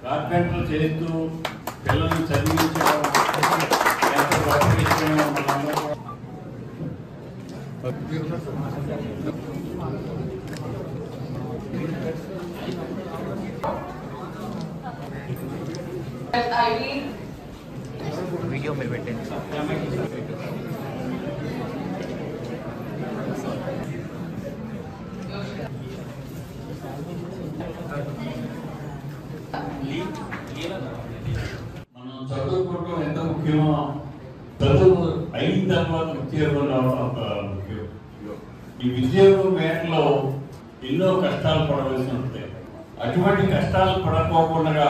కార్పెంటర్లు చేస్తూ పిల్లల్ని చదివించడం ఎంత గొప్ప విషయమో वीडियो में बैठे మనం చదువుకోవడం ఎంత ముఖ్యమో చదువు అయిన తర్వాత ఉద్యోగం రావడం అంత ముఖ్యం. ఈ ఉద్యోగం వేటలో ఎన్నో కష్టాలు పడవలసి ఉంటాయి. అటువంటి కష్టాలు పడకోకుండా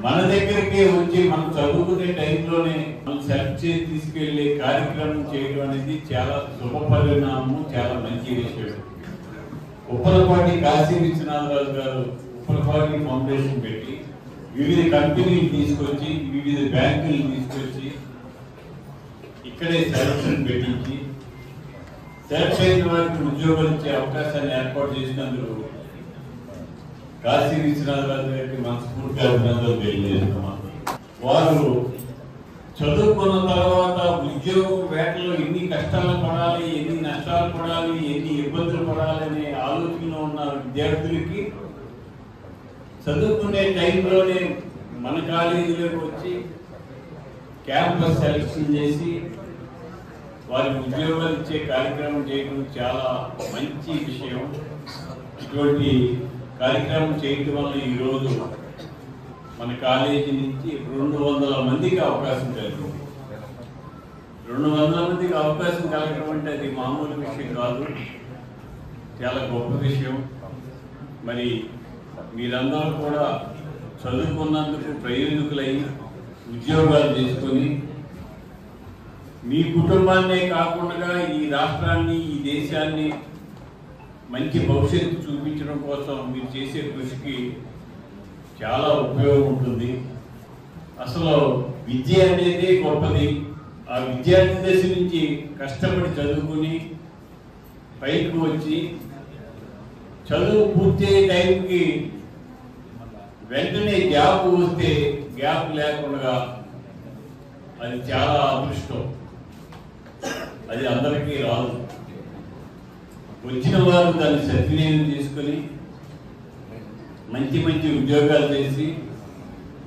మన దగ్గరికే వచ్చి మనం చదువుకునే టైంలోనే మనం సెలెక్ట్ చేసి తీసుకెళ్లే కార్యక్రమం చేయడం అనేది చాలా శుభ పరిణామం, చాలా మంచి విషయం. ఉప్పలపాటి కాశీ విశ్వనాథరాజు గారు ఉప్పలపాటి ఫౌండేషన్ పెట్టి వివిధ కంపెనీలు తీసుకొచ్చి వివిధ బ్యాంకులు తీసుకొచ్చి ఇక్కడే సెలక్షన్ పెట్టించి సెలెక్ట్ అయిన వారికి ఉద్యోగాలు ఇచ్చే అవకాశాన్ని ఏర్పాటు చేసినందుకు కాశీ విశ్వనాథరాజు గారికి మనస్ఫూర్తిగా అభినందనలు తెలియజేస్తున్నాం. వారు చదువుకున్న తర్వాత ఉద్యోగం వేటలో ఎన్ని కష్టాలు పడాలి, ఎన్ని నష్టాలు పడాలి, ఎన్ని ఇబ్బందులు పడాలి అనే ఆలోచనలో ఉన్న విద్యార్థులకి చదువుకునే టైంలోనే మన కాలేజీలోకి వచ్చి క్యాంపస్ సెలక్షన్ చేసి వారికి ఉద్యోగాలు ఇచ్చే కార్యక్రమం చేయడం చాలా మంచి విషయం. ఇటువంటి కార్యక్రమం చేయటం వల్ల ఈరోజు మన కాలేజీ నుంచి 200 మందికి అవకాశం కలిగింది. 200 మందికి అవకాశం కలగడం అంటే అది మామూలు విషయం కాదు, చాలా గొప్ప విషయం. మరి మీరందరూ కూడా చదువుకున్నందుకు ప్రయోజకులై ఉద్యోగాలు చేసుకొని మీ కుటుంబాన్నే కాకుండా ఈ రాష్ట్రాన్ని, ఈ దేశాన్ని మంచి భవిష్యత్తు చూపించడం కోసం మీరు చేసే కృషికి చాలా ఉపయోగం ఉంటుంది. అసలు విద్య అనేది గొప్పది. ఆ విద్యార్థి దశ నుంచి కష్టపడి చదువుకుని పైకి వచ్చి చదువు పూర్తయ్యే టైంకి వెంటనే జాబ్ వస్తే గ్యాప్ లేకుండా అది చాలా అదృష్టం. అది అందరికీ రాదు. వచ్చిన వారు దాన్ని సద్వినియోగం చేసుకుని మంచి మంచి ఉద్యోగాలు చేసి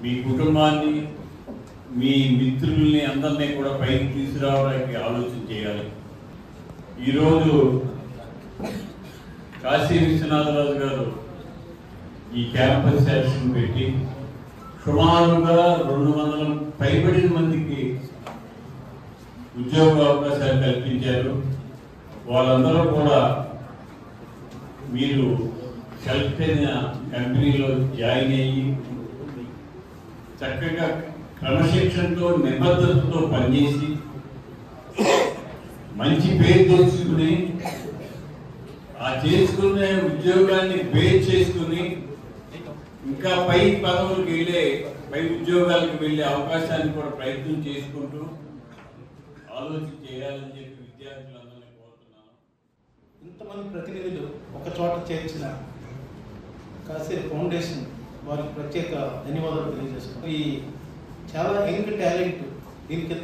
మీ కుటుంబాన్ని, మీ మిత్రుల్ని అందరినీ కూడా పైకి తీసుకురావడానికి ఆలోచన చేయాలి. ఈరోజు కాశీ విశ్వనాథరాజు గారు ఈ క్యాంపస్ సెలక్షన్ పెట్టి సుమారుగా 200 పైబడిన మందికి ఉద్యోగ అవకాశాలు కల్పించారు. వాళ్ళందరూ కూడా మీరు సెలెక్ట్ అయిన కంపెనీలో జాయిన్ అయ్యి చక్కగా క్రమశిక్షణతో నిబద్ధతతో పనిచేసి మంచి పేరు తెచ్చుకుని ఆ చేసుకునే ఉద్యోగాన్ని బేస్ చేసుకుని ఇంకా పై పదవులకు పై ఉద్యోగాలకు వెళ్ళే అవకాశాన్ని కూడా ప్రయత్నం చేసుకుంటూ ఆలోచన చేయాలని చెప్పి విద్యార్థులందరినీ కోరుతున్నాను. ఇంతమంది ప్రతినిధులు ఒక చోట చేర్చిన కాసేపు ఫౌండేషన్ వారికి ప్రత్యేక ధన్యవాదాలు తెలియజేస్తున్నాం. ఈ చాలా యంగ్ టాలెంట్ దీనికి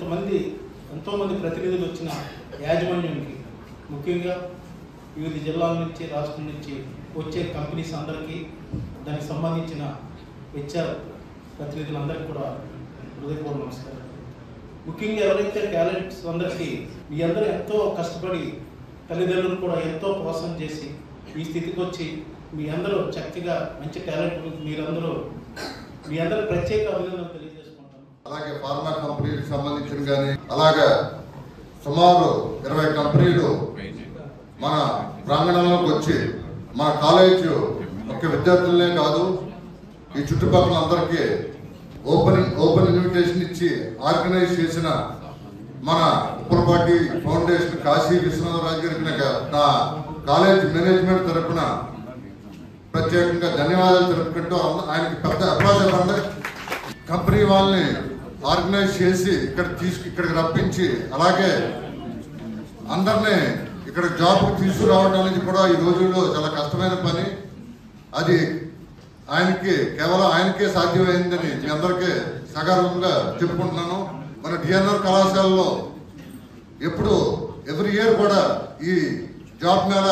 ఎంతోమంది ప్రతినిధులు వచ్చిన యాజమాన్యానికి, ముఖ్యంగా వివిధ జిల్లాల నుంచి రాష్ట్రం నుంచి వచ్చే కంపెనీస్ అందరికీ, దానికి సంబంధించిన హెచ్ఆర్ ప్రతినిధులందరికీ కూడా హృదయపూర్వక నమస్కారం. ముఖ్యంగా ఎవరైతే టాలెంట్స్ అందరికీ మీ అందరూ ఎంతో కష్టపడి తల్లిదండ్రులు కూడా ఎంతో ప్రోత్సాహం చేసి ఈ స్థితికి వచ్చి మీ అందరూ చక్కగా మంచి టాలెంట్ మీ అందరూ ప్రత్యేక అభినందనలు తెలియజేసుకుంటాను. అలాగే ఫార్మా కంపెనీలకు సంబంధించిన కానీ అలాగే సుమారు 20 కంపెనీలు మన ప్రాంగణంలోకి వచ్చి మన కాలేజ్ ఒక విద్యార్థులనే కాదు ఈ చుట్టుపక్కల అందరికీ ఓపెన్ ఇన్విటేషన్ ఇచ్చి ఆర్గనైజ్ చేసిన మన ఉప్పలపాటి ఫౌండేషన్ కాశీ విశ్వనాథరాజు గారికి నా కాలేజ్ మేనేజ్మెంట్ తరఫున ప్రత్యేకంగా ధన్యవాదాలు తెలుపుకుంటూ ఆయనకి పెద్ద అప్లాజ్ కంపెనీ వాళ్ళని ఆర్గనైజ్ చేసి ఇక్కడికి రప్పించి అలాగే అందరినీ ఇక్కడ జాబ్కి తీసుకురావడం అనేది కూడా ఈ రోజుల్లో చాలా కష్టమైన పని. అది కేవలం ఆయనకే సాధ్యమైందని మీ అందరికీ సగర్వంగా చెప్పుకుంటున్నాను. మన డిఎన్ఆర్ కళాశాలలో ఎవ్రీ ఇయర్ కూడా ఈ జాబ్ మేళ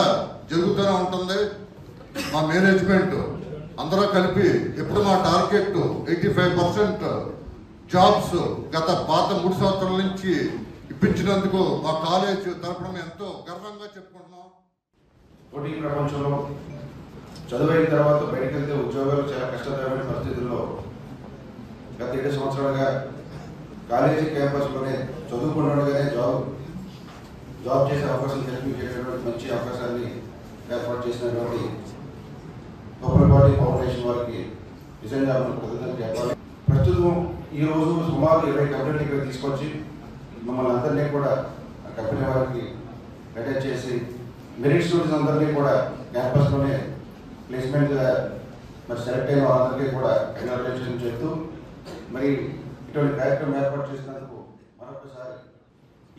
జరుగుతూనే ఉంటుంది. మా మేనేజ్మెంట్ అందరూ కలిపి ఎప్పుడు మా టార్గెట్ 85% జాబ్స్ గత పాత 3 సంవత్సరాల నుంచి ఇప్పించినందుకు మా కాలేజ్ తరఫున ఎంతో గర్వంగా చెప్పుకుంటున్నాం. పోటీ ప్రపంచంలో చదువైన తర్వాత బయటకు వెళ్తే ఉద్యోగాలు చాలా కష్టతరమైన పరిస్థితుల్లో గత 7 సంవత్సరాలుగా కాలేజీ క్యాంపస్లోనే చదువుకున్నగానే జాబ్ చేసే అవకాశం కల్పించేటటువంటి మంచి అవకాశాన్ని ఏర్పాటు చేసినటువంటి ఉప్పలపాటి ఫౌండేషన్ వారికి నిజంగా కృతజ్ఞతలు చెప్పాలి. ప్రస్తుతం ఈరోజు సుమారు 20 కంపెనీలు ఇక్కడ తీసుకొచ్చి మమ్మల్ని అందరినీ కూడా ఆ కంపెనీ వారికి అటాచ్ చేసి మెరిట్ స్టూడెంట్స్ అందరినీ కూడా క్యాంపస్లోనే ప్లేస్మెంట్ మరి సెలెక్ట్ అయిన వాళ్ళందరికీ కూడా కంగ్రాచులేషన్ చెప్తూ మరి ఇటువంటి కార్యక్రమం ఏర్పాటు చేసినందుకు మరొకసారి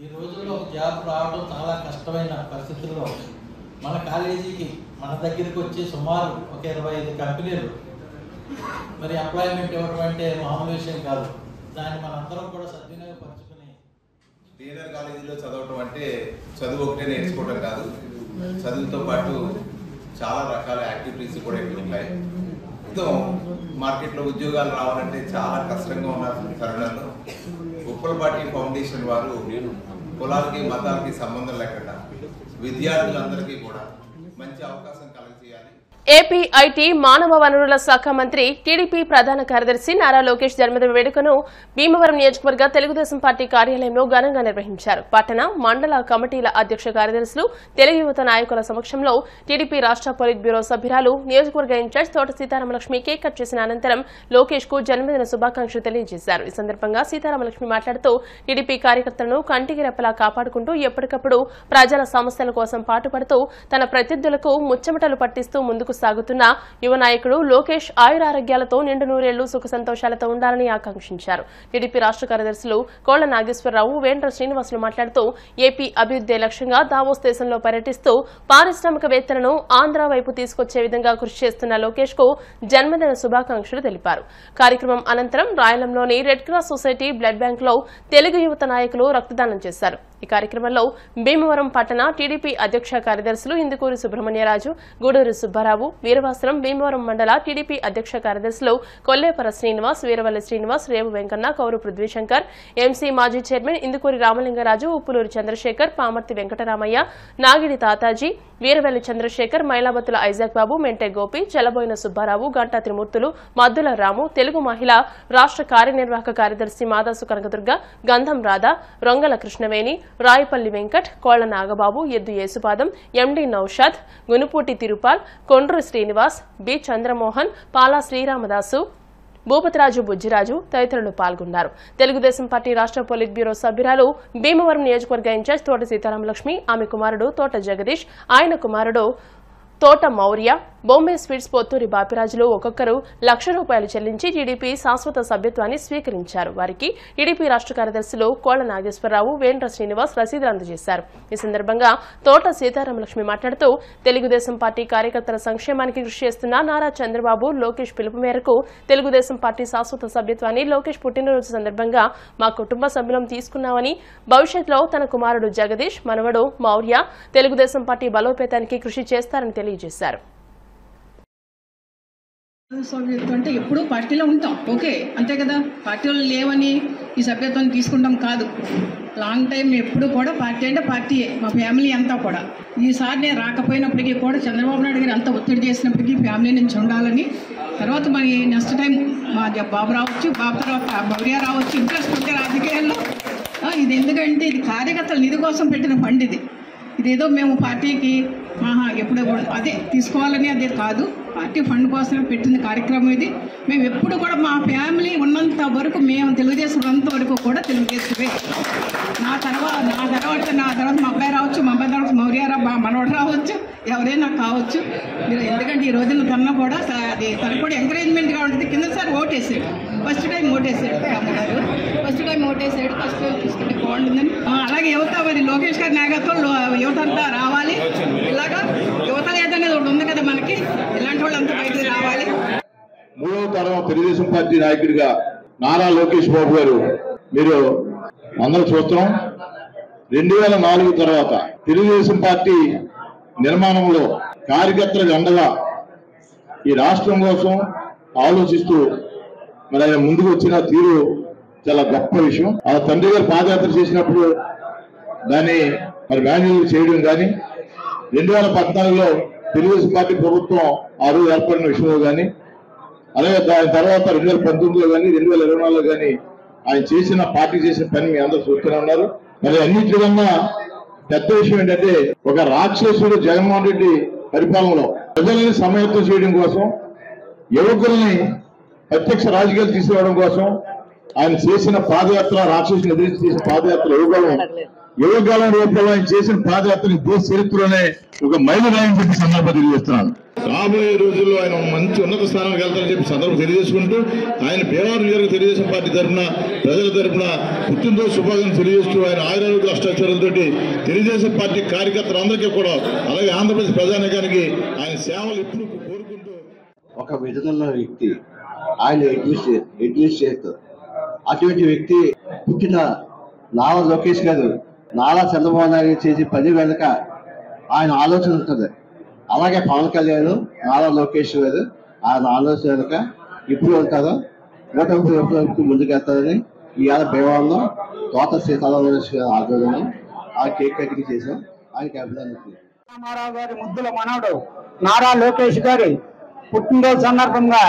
ఈ రోజుల్లో జాబ్ రావడం చాలా కష్టమైన పరిస్థితుల్లో మన కాలేజీకి మన దగ్గరికి వచ్చి సుమారు ఒక 25 కంపెనీలు మరి ఎంప్లాయ్మెంట్ ఇవ్వడం అంటే మామూలు విషయం కాదు. దాన్ని మనందరం కూడా సద్వినియోగపరచుకుని డిఎన్ఆర్ కాలేజీలో చదవటం అంటే చదువు ఒకటే నేర్చుకోవడం కాదు, చదువుతో పాటు చాలా రకాల యాక్టివిటీస్ కూడా ఇక్కడ ఉంటాయి. మార్కెట్లో ఉద్యోగాలు రావాలంటే చాలా కష్టంగా ఉన్న తరుణంలో ఉప్పలపాటి ఫౌండేషన్ వారు కులాలకి మతాలకి సంబంధం లేకుండా విద్యార్థులందరికీ కూడా మంచి అవకాశం కలగజేయాలి. ఏపీ ఐటీ మానవ వనరుల శాఖ మంత్రి టీడీపీ ప్రధాన కార్యదర్శి నారా లోకేష్ జన్మదిన వేడుకను భీమవరం నియోజకవర్గ తెలుగుదేశం పార్టీ కార్యాలయంలో ఘనంగా నిర్వహించారు. పట్టణ మండల కమిటీల అధ్యక్ష కార్యదర్శులు, తెలుగు యువత నాయకుల సమక్షంలో టీడీపీ రాష్ట్ర పొలిట్ బ్యూరో సభ్యురాలు, నియోజకవర్గ ఇన్ఛార్జ్ తోట సీతారామలక్ష్మి కేక్ కట్ చేసిన అనంతరం లోకేష్ కు జన్మదిన శుభాకాంక్షలు తెలియజేశారు. ఈ సందర్భంగా సీతారామలక్ష్మి మాట్లాడుతూ టీడీపీ కార్యకర్తలను కంటికి రెప్పలా కాపాడుకుంటూ ఎప్పటికప్పుడు ప్రజల సమస్యల కోసం పాటుపడుతూ తన ప్రత్యర్థులకు ముచ్చమటలు పట్టిస్తూ ముందుకు సాగుతున్న యువ నాయకుడు లోకేష్ ఆయురారోగ్యాలతో నిండు నూరేళ్లు సుఖ సంతోషాలతో ఉండాలని ఆకాంక్షించారు. టీడీపీ రాష్ట్ర కార్యదర్శులు కోళ్ల నాగేశ్వరరావు, వేండ్ర శ్రీనివాసులు మాట్లాడుతూ ఏపీ అభివృద్ధి లక్ష్యంగా దావోస్ దేశంలో పర్యటిస్తూ పారిశ్రామికవేత్తలను ఆంధ్ర వైపు తీసుకొచ్చే విధంగా కృషి చేస్తున్న లోకేష్ కు జన్మదిన శుభాకాంక్షలు తెలిపారు. కార్యక్రమం అనంతరం రాయలంలోని red cross society blood bank లో తెలుగు యువత నాయకులు రక్తదానం చేశారు. ఈ కార్యక్రమంలో భీమవరం పట్టణ టీడీపీ అధ్యక్ష కార్యదర్శులు ఇందుకూరి సుబ్రహ్మణ్యరాజు, గూడూరు సుబ్బారావు, వీరవాసరం భీమవరం మండల టీడీపీ అధ్యక్ష కార్యదర్శులు కొల్లేపర శ్రీనివాస్, వీరవల్లి శ్రీనివాస్, రేవు వెంకన్న, కౌరు పృథ్వీశంకర్, ఎంసీ మాజీ చైర్మన్ ఇందుకూరి రామలింగరాజు, ఉప్పులూరి చంద్రశేఖర్, పామర్తి వెంకటరామయ్య, నాగిడి తాతాజీ, వీరవల్లి చంద్రశేఖర్, మైలాబత్తుల ఐజాక్ బాబు, మెంటే గోపి, చలబోయిన సుబ్బారావు, గంటా త్రిమూర్తులు, మద్దుల రాము, తెలుగు మహిళ రాష్ట్ర కార్యనిర్వాహక కార్యదర్శి మాదాసు కనకదుర్గ, గంధం రాధా, రొంగల కృష్ణవేణి, రాయపల్లి వెంకట్, కోళ్ల నాగబాబు, ఎద్దు యేసుపాదం, ఎండి నౌషాద్, గునుపూటి తిరుపాల్, కొండ్రు శ్రీనివాస్, బి చంద్రమోహన్, పాలా శ్రీరామదాసు, భూపతిరాజు బుజ్జిరాజు తదితరులు పాల్గొన్నారు. తెలుగుదేశం పార్టీ రాష్ట్ర పోలిట్ బ్యూరో సభ్యురాలు భీమవరం నియోజకవర్గ ఇన్ఛార్జ్ తోట సీతారామలక్ష్మి, ఆమె కుమారుడు తోట జగదీష్, ఆయన కుమారుడు తోట మౌర్య, బొంబే స్వీట్స్ పొత్తూరి బాపిరాజులు ఒక్కొక్కరు ₹1,00,000 చెల్లించి టీడీపీ శాశ్వత సభ్యత్వాన్ని స్వీకరించారు. వారికి టీడీపీ రాష్ట్ర కార్యదర్శులు కోళ్ల నాగేశ్వరరావు, వేండ్ర శ్రీనివాస్ రసీదులు అందజేశారు. ఈ సందర్భంగా తోట సీతారామలక్ష్మి మాట్లాడుతూ తెలుగుదేశం పార్టీ కార్యకర్తల సంక్షేమానికి కృషి చేస్తున్న నారా చంద్రబాబు, లోకేష్ పిలుపు మేరకు తెలుగుదేశం పార్టీ శాశ్వత సభ్యత్వాన్ని లోకేష్ పుట్టినరోజు సందర్భంగా మా కుటుంబ సభ్యులం తీసుకున్నామని, భవిష్యత్తులో తన కుమారుడు జగదీష్, మనవడు మౌర్య తెలుగుదేశం పార్టీ బలోపేతానికి కృషి చేస్తారని తెలియజేశారు. సభ్యత్వం అంటే ఎప్పుడూ పార్టీలో ఉంటాం, ఓకే అంతే కదా. పార్టీలో లేవని ఈ సభ్యత్వాన్ని తీసుకుంటాం కాదు. లాంగ్ టైం ఎప్పుడు కూడా పార్టీ అంటే పార్టీయే, మా ఫ్యామిలీ అంతా కూడా. ఈసారి నేను రాకపోయినప్పటికీ కూడా చంద్రబాబు నాయుడు గారు అంత ఒత్తిడి చేసినప్పటికీ ఫ్యామిలీ నుంచి ఉండాలని, తర్వాత మరి నెక్స్ట్ టైం మా బాబు రావచ్చు, బాబు తర్వాత మౌర్య రావచ్చు, ఇంట్రెస్ట్ ఉంటే రాజకీయాల్లో. ఇది ఎందుకంటే ఇది కార్యకర్తల నిధి కోసం పెట్టిన ఫండ్ ఇది. ఇదేదో మేము పార్టీకి ఎప్పుడు అదే తీసుకోవాలని అదే కాదు, పార్టీ ఫండ్ కోసం పెట్టిన కార్యక్రమం ఇది. మేము ఎప్పుడు కూడా మా ఫ్యామిలీ ఉన్నంత వరకు, మేము తెలుగుదేశం ఉన్నంత వరకు కూడా తెలుగుదేశమే. నా తర్వాత మా అబ్బాయి రావచ్చు, మా అబ్బాయి తర్వాత మౌర్యారా, మా మనవడు రావచ్చు, ఎవరైనా కావచ్చు. మీరు ఎందుకంటే ఈ రోజున తన కూడా అది తనకు కూడా ఎంకరేజ్మెంట్గా ఉంటుంది. కిందసారి ఓటేసాడు, ఫస్ట్ టైం ఓటేసాడు అమ్మగారు, ఫస్ట్ టైం తీసుకుంటే బాగుంటుందని. అలాగే యువత మరి లోకేష్ గారి నాయకత్వంలో యువత అంతా రావాలి. ఇలాగా యువత ఏదనేది ఒకటి ఉంది కదా మనకి, ఇలాంటి వాళ్ళు అంతా బయటకు రావాలి. 3వ తరం తెలుగుదేశం పార్టీ నాయకుడిగా నారా లోకేష్ బాబు గారు, మీరు అందరూ చూస్తున్నాం. 2004 తర్వాత తెలుగుదేశం పార్టీ నిర్మాణంలో కార్యకర్తలకు అండగా ఈ రాష్ట్రం కోసం ఆలోచిస్తూ మరి ఆయన ముందుకు వచ్చిన తీరు చాలా గొప్ప విషయం. ఆ తండ్రి గారు పాదయాత్ర చేసినప్పుడు దాన్ని మరి మాన్యువల్ చేయడం కానీ, 2014లో తెలుగుదేశం పార్టీ ప్రభుత్వం ఆ రోజు ఏర్పడిన విషయంలో కానీ, అలాగే దాని తర్వాత 2019లో కానీ 2024లో కానీ ఆయన చేసిన పార్టీ చేసిన పని మీ అందరూ చూస్తూనే ఉన్నారు. మరి అన్నింటికన్నా పెద్ద విషయం ఏంటంటే, ఒక రాక్షసుడు జగన్మోహన్ రెడ్డి పరిపాలనలో ప్రజల్ని సమాయత్తం చేయడం కోసం, యువకుల్ని ప్రత్యక్ష రాజకీయాలు తీసుకురావడం కోసం ఆయన చేసిన పాదయాత్ర, రాక్షసుని ఎదిరించి చేసిన పాదయాత్ర యువకాలం రూపంలో ఆయన చేసిన పాదయాత్రని దేశ చరిత్రలోనే ఒక మైలురాయి చెప్పి సందర్భం తెలియజేస్తున్నాను. రాబోయే రోజుల్లో ఆయన మంచి ఉన్నత స్థానానికి వెళ్తారని చెప్పి సందర్భం తెలియజేసుకుంటూ, ఆయన భీమవరం నియోజకవర్గ తెలుగుదేశం పార్టీ తరఫున, ప్రజల తరఫున పుట్టినరోజు శుభాకాంక్షలు తెలియజేస్తూ, ఆయన ఆయురారోగ్య అష్టాక్షరాలతో తెలుగుదేశం పార్టీ కార్యకర్తలందరికీ కూడా, అలాగే ఆంధ్రప్రదేశ్ ప్రజానికానికి ఆయన సేవలు ఎప్పుడు కోరుకుంటూ, ఒక విధున్న వ్యక్తి ఆయన అడ్మినిస్ట్ చేస్తారు. అటువంటి వ్యక్తి పుట్టిన నారా లోకేష్ గారు, నారా చంద్రబాబు నాయుడు చేసి పని వెనుక ఆయన ఆలోచన ఉంటుంది. అలాగే పవన్ కళ్యాణ్, నారా లోకేష్ గారు ఆయన ఆలోచన వెనుక ఇప్పుడు ఉంటారో ఓటమి ముందుకు వెళ్తారని ఇవాళ భీమవరంలో తోట సీతారామలక్ష్మి గారి ఆధ్వర్యంలో ఆ కేక్ కటింగ్ చేశాం. ఆయనకి అభినందనలు. రామారావు గారి ముద్దుల మనవడు నారా లోకేష్ గారి పుట్టినరోజు సందర్భంగా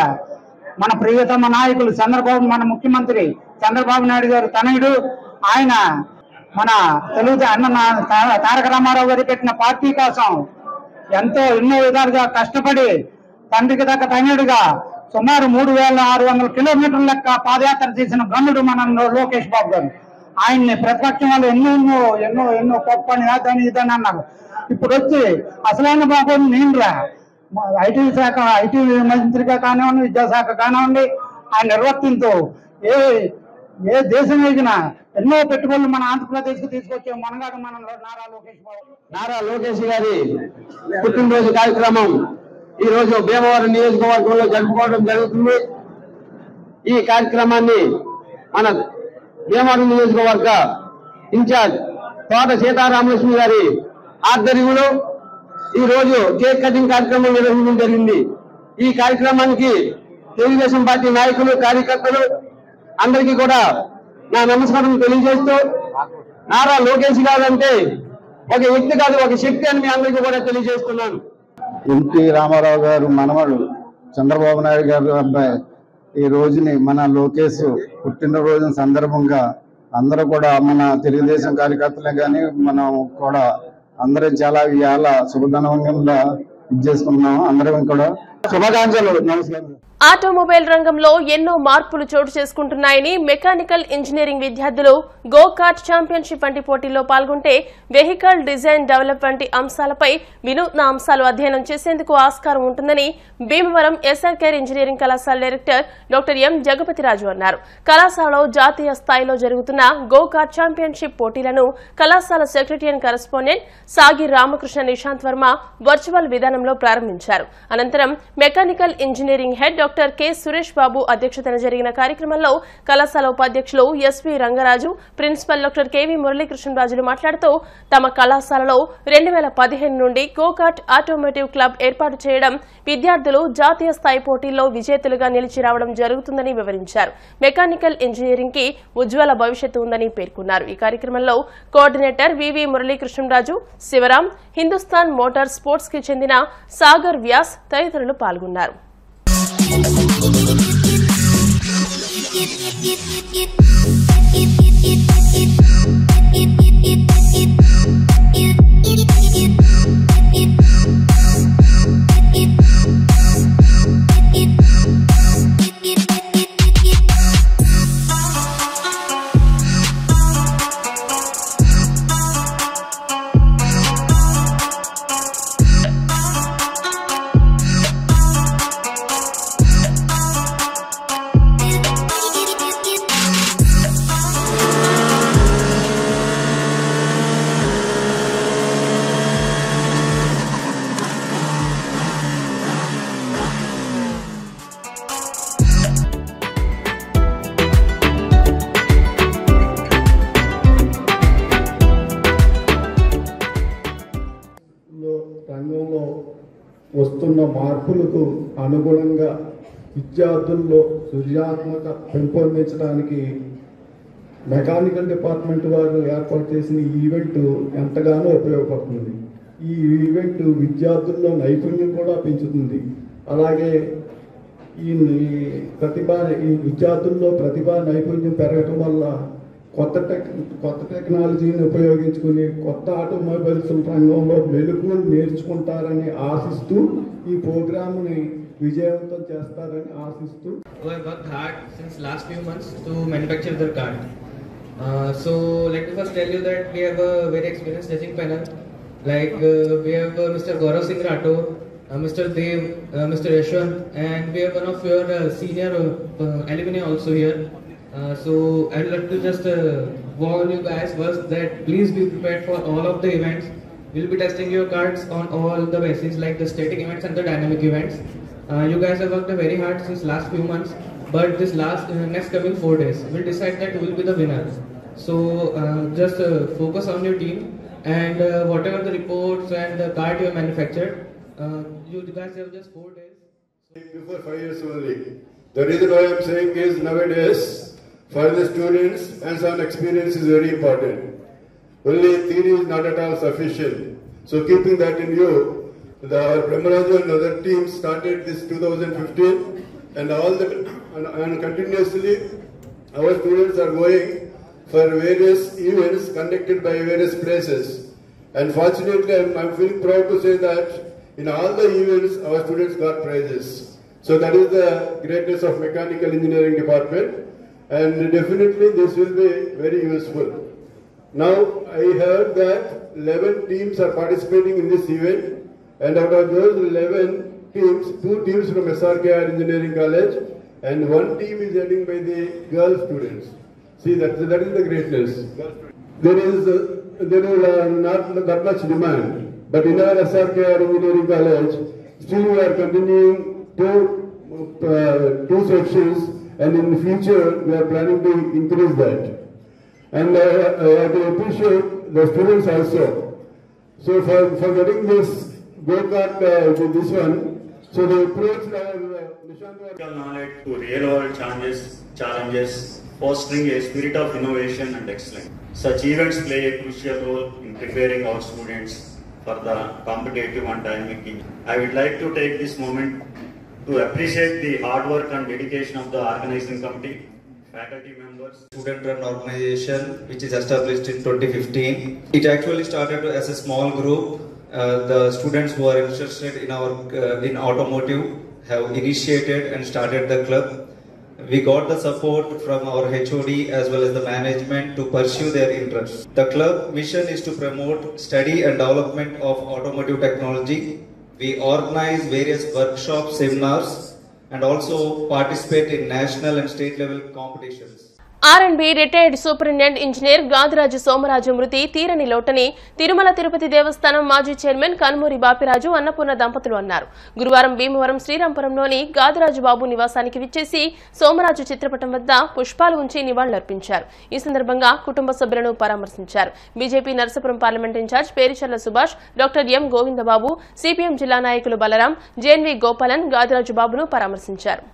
మన ప్రియతమ నాయకులు చంద్రబాబు, మన ముఖ్యమంత్రి చంద్రబాబు నాయుడు గారు తనయుడు, ఆయన మన తారక రామారావు గారు పెట్టిన పార్టీ కోసం ఎన్నో విధాలుగా కష్టపడి తండ్రికి దగ్గర తనయుడిగా సుమారు 3600 కిలోమీటర్ల లెక్క పాదయాత్ర చేసిన గనుడు మన లోకేష్ బాబు గారు. ఆయన్ని ప్రతిపక్షం వాళ్ళు ఎన్నో గొప్పని దాని ఇదని అన్నారు. ఇప్పుడు వచ్చి అసలైన బాబు నేనురా, ఐటీ మంత్రిగా కానివ్వండి, విద్యాశాఖ కానివ్వండి, ఆయన నిర్వర్తించు ఏ దేశం వేసినా ఎన్నో పెట్టుబడులు మన ఆంధ్రప్రదేశ్ కు తీసుకొచ్చే మనగాడు మన నారా లోకేష్ గారి పుట్టినరోజు కార్యక్రమం ఈ రోజు భీమవరం నియోజకవర్గంలో జరుపుకోవడం జరుగుతుంది. ఈ కార్యక్రమాన్ని మన భీమవరం నియోజకవర్గ ఇన్ఛార్జ్ తోట సీతారామలక్ష్మి గారి ఆధ్వర్యంలో ఈ రోజు కేక్ కటింగ్ కార్యక్రమం నిర్వహించడం జరిగింది. ఈ కార్యక్రమానికి తెలుగుదేశం పార్టీ నాయకులు, కార్యకర్తలు అందరికీ కూడా నా నమస్కారం తెలియజేస్తూ, నారా లోకేష్ గారు అంటే ఒక వ్యక్తి కాదు, ఒక శక్తి అని మీ అందరికీ కూడా తెలియజేస్తున్నాను. ఎన్టీ రామారావు గారు మనవడు చంద్రబాబు నాయుడు గారు అబ్బాయి ఈ రోజుని మన లోకేష్ పుట్టినరోజు సందర్భంగా అందరూ కూడా మన తెలుగుదేశం కార్యకర్తలే కానీ మనం కూడా అందరం చాలా ఇవాళ శుభదినంగా ఇది చేసుకున్నాము. అందరం కూడా శుభాకాంక్షలు. నమస్కారం. ఆటోమొబైల్ రంగంలో ఎన్నో మార్పులు చోటు చేసుకుంటున్నాయని మెకానికల్ ఇంజనీరింగ్ విద్యార్థులు గో కార్ట్ ఛాంపియన్షిప్ వంటి పోటీల్లో పాల్గొంటే వెహికల్ డిజైన్ డెవలప్ వంటి అంశాలపై వినూత్న అంశాలు అధ్యయనం చేసేందుకు ఆస్కారం ఉంటుందని భీమవరం ఎస్ఆర్కేర్ ఇంజనీరింగ్ కళాశాల డైరెక్టర్ డాక్టర్ ఎం జగపతిరాజు అన్నారు. కళాశాలలో జాతీయ స్థాయిలో జరుగుతున్న గో కార్ట్ ఛాంపియన్షిప్ పోటీలను కళాశాల సెక్రటరీ కరెస్పాండెంట్ సాగి రామకృష్ణ నిశాంత్ వర్మ వర్చువల్ విధానంలో ప్రారంభించారు. అనంతరం mechanical engineering head doctor K Suresh Babu అధ్యక్షతన జరిగిన కార్యక్రమంలో కళాశాల ఉపాధ్యక్షులు SV Rangaraju, principal doctor KV మురళీకృష్ణరాజులు మాట్లాడుతూ తమ కళాశాలలో 2015 నుండి గోకార్ట్ ఆటోమోటివ్ క్లబ్ ఏర్పాటు చేయడం, విద్యార్థులు జాతీయ స్థాయి పోటీల్లో విజేతలుగా నిలిచి రావడం జరుగుతుందని వివరించారు. మెకానికల్ ఇంజనీరింగ్ కి ఉజ్వల భవిష్యత్తు ఉందని పేర్కొన్నారు. ఈ కార్యక్రమంలో కోఆర్డినేటర్ వివి మురళీకృష్ణరాజు, శివరాం, హిందుస్థాన్ మోటార్ స్పోర్ట్స్ కి చెందిన సాగర్ వ్యాస్ తదితరులు పాల్గొన్నారు. రంగంలో వస్తున్న మార్పులకు అనుగుణంగా విద్యార్థుల్లో సృజనాత్మక పెంపొందించడానికి మెకానికల్ డిపార్ట్మెంట్ వారు ఏర్పాటు చేసిన ఈ ఈవెంట్ ఎంతగానో ఉపయోగపడుతుంది. ఈ ఈవెంట్ విద్యార్థుల్లో నైపుణ్యం కూడా పెంచుతుంది. అలాగే ఈ విద్యార్థుల్లో ప్రతిభ నైపుణ్యం పెరగటం వల్ల కొత్త టెక్నాలజీని ఉపయోగించుకుని కొత్త ఆటోమొబైల్స్ రంగంలో మెలుకువలు నేర్చుకుంటారని ఆశిస్తూ ఈ ప్రోగ్రామ్ని విజయవంతం చేస్తారని ఆశిస్తూ. We have worked hard since last few months to manufacture the car. So let me first tell you that we have a very experienced judging panel. Like we have Mr. Gaurav Singh Rathore, Mr. Dev, Mr. Yashwant, and we have one of your senior alumni also here. So I would like to just warn you guys first that please be prepared for all of the events. We'll be testing your cards on all the bases like the static events and the dynamic events. You guys have worked very hard since last few months, but this next coming 4 days will decide that who will be the winner. So just focus on your team and whatever the reports and the card you have manufactured, you guys have just 4 days. Before 5 years only. The reason why I am saying is nowadays for the students hands-on experience is very important. Only theory is not at all sufficient. So keeping that in view, our Brahmaraju and other teams started this 2015 and continuously our students are going for various events conducted by various places. And fortunately, I'm feeling proud to say that in all the events our students got prizes. So that is the greatness of mechanical engineering department, and definitely this will be very useful. Now I heard that 11 teams are participating in this event, and out of those 11 teams, 2 teams from SRKR Engineering College and 1 team is heading by the girl students. See, that is the greatness. There is not that much demand, but in our SRKR Engineering College, still we are continuing two sections, and in the future we are planning to increase that. And I can appreciate the students also. So for getting this go-kart this one, so they approached our knowledge to real world challenges, fostering a spirit of innovation and excellence. Such events play a crucial role in preparing our students for the competitive and dynamic. I would like to take this moment to appreciate the hard work and dedication of the organizing committee, faculty members. Student run organization which is established in 2015. It actually started as a small group. The students who are interested in in automotive have initiated and started the club. We got the support from our HOD as well as the management to pursue their interests. The club mission is to promote study and development of automotive technology. We organize various workshops, seminars, and also participate in national and state level competitions. R&B retired superintendent engineer Gadiraju Somaraju మృతి తీరని లోటని తిరుమల తిరుపతి దేవస్థానం మాజీ చైర్మన్ కనుమూరి బాపిరాజు అన్నపూర్ణ దంపతులు అన్నారు. గురువారం భీమవరం శ్రీరాంపురంలోని గాదిరాజు బాబు నివాసానికి విచ్చేసి సోమరాజు చిత్రపటం వద్ద పుష్పాలు ఉంచి నివాళులర్పించారు. ఈ సందర్భంగా కుటుంబ సభ్యులను పరామర్శించారు. BJP Narasapuram parliament in-charge Pericherla Subhash, doctor M Govindababu, CPM జిల్లా నాయకులు బలరాం, జేఎన్వీ గోపాలన్ గాదిరాజు బాబును పరామర్శించారు.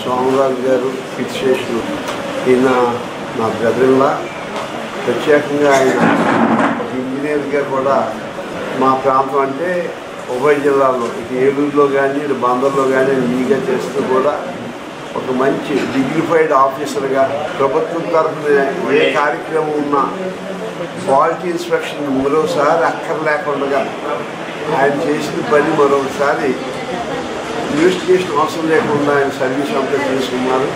సోమరాజు గారు ఫిక్సేషన్ ఈయన నా బ్రదర్లా, ప్రత్యేకంగా ఆయన ఇంజనీర్గా కూడా మా ప్రాంతం అంటే ఉభయ జిల్లాల్లో ఇటు ఏలూరులో కానీ ఇటు బందర్లో కానీ ఈగా చేస్తూ కూడా ఒక మంచి డిగ్నిఫైడ్ ఆఫీసర్గా ప్రభుత్వం తరఫున ఏ కార్యక్రమం ఉన్నా క్వాలిటీ ఇన్స్పెక్షన్ మరోసారి అక్కర్లేకుండా ఆయన చేసిన పని మరొకసారి ఇన్వెస్టిగేషన్ అవసరం లేకుండా ఆయన సర్వీస్ అంతా చేసుకున్నారు.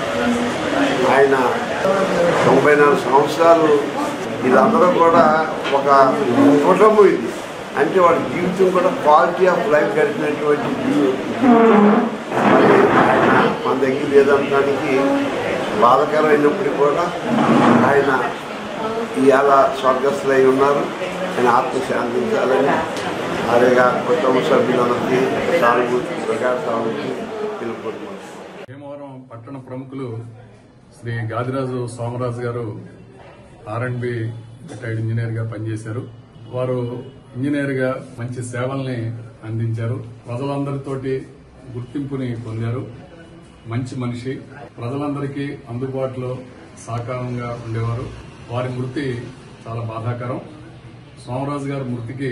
ఆయన 94 సంవత్సరాలు వీళ్ళందరూ కూడా ఒక కుటుంబం ఇది అంటే వాళ్ళ జీవితం కూడా క్వాలిటీ ఆఫ్ లైఫ్ గడిపినటువంటి జీవితం. మరి ఆయన మన దగ్గర లేదనడానికి బాధకరమైనప్పటికీ కూడా ఆయన ఇవాళ స్వర్గస్థులై ఉన్నారు. ఆయన ఆత్మ శాంతించాలని అదేగా కుటుంబ సభ్యులందరికీ సానుభూతి ప్రకార సానుభూతి తెలుపుకుంటున్నారు. భీమవరం పట్టణ ప్రముఖులు శ్రీ గాదిరాజు సోమరాజు గారు R&B రిటైర్డ్ ఇంజనీర్గా పనిచేశారు. వారు ఇంజనీర్గా మంచి సేవల్ని అందించారు. ప్రజలందరితోటి గుర్తింపుని పొందారు. మంచి మనిషి, ప్రజలందరికీ అందుబాటులో సహకారంగా ఉండేవారు. వారి మృతి చాలా బాధాకరం. సోమరాజు గారి మృతికి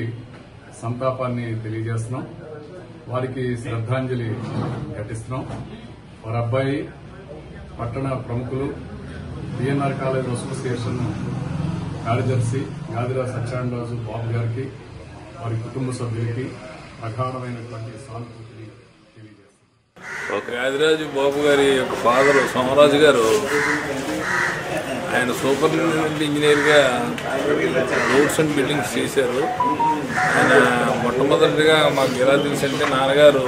సంతాపాన్ని తెలియజేస్తున్నాం. వారికి శ్రద్ధాంజలి ఘటిస్తున్నాం. వారి అబ్బాయి పట్టణ ప్రముఖులు డిఎన్ఆర్ కాలేజ్ అసోసియేషన్ కార్యదర్శి గాదిరాజు సత్యనారాయణరాజు బాబు గారికి, వారి కుటుంబ సభ్యులకి అగాఢమైనటువంటి సానుభూతిని తెలియజేస్తున్నారు. గాదిరాజు బాబు గారి ఫాదర్ సోమరాజు గారు ఆయన సూపరింటెండెంట్ ఇంజనీర్గా రోడ్స్ అండ్ బిల్డింగ్స్ చేశారు. ఆయన మొట్టమొదటిగా మాకు ఎలా తెలుసు అంటే నాన్నగారు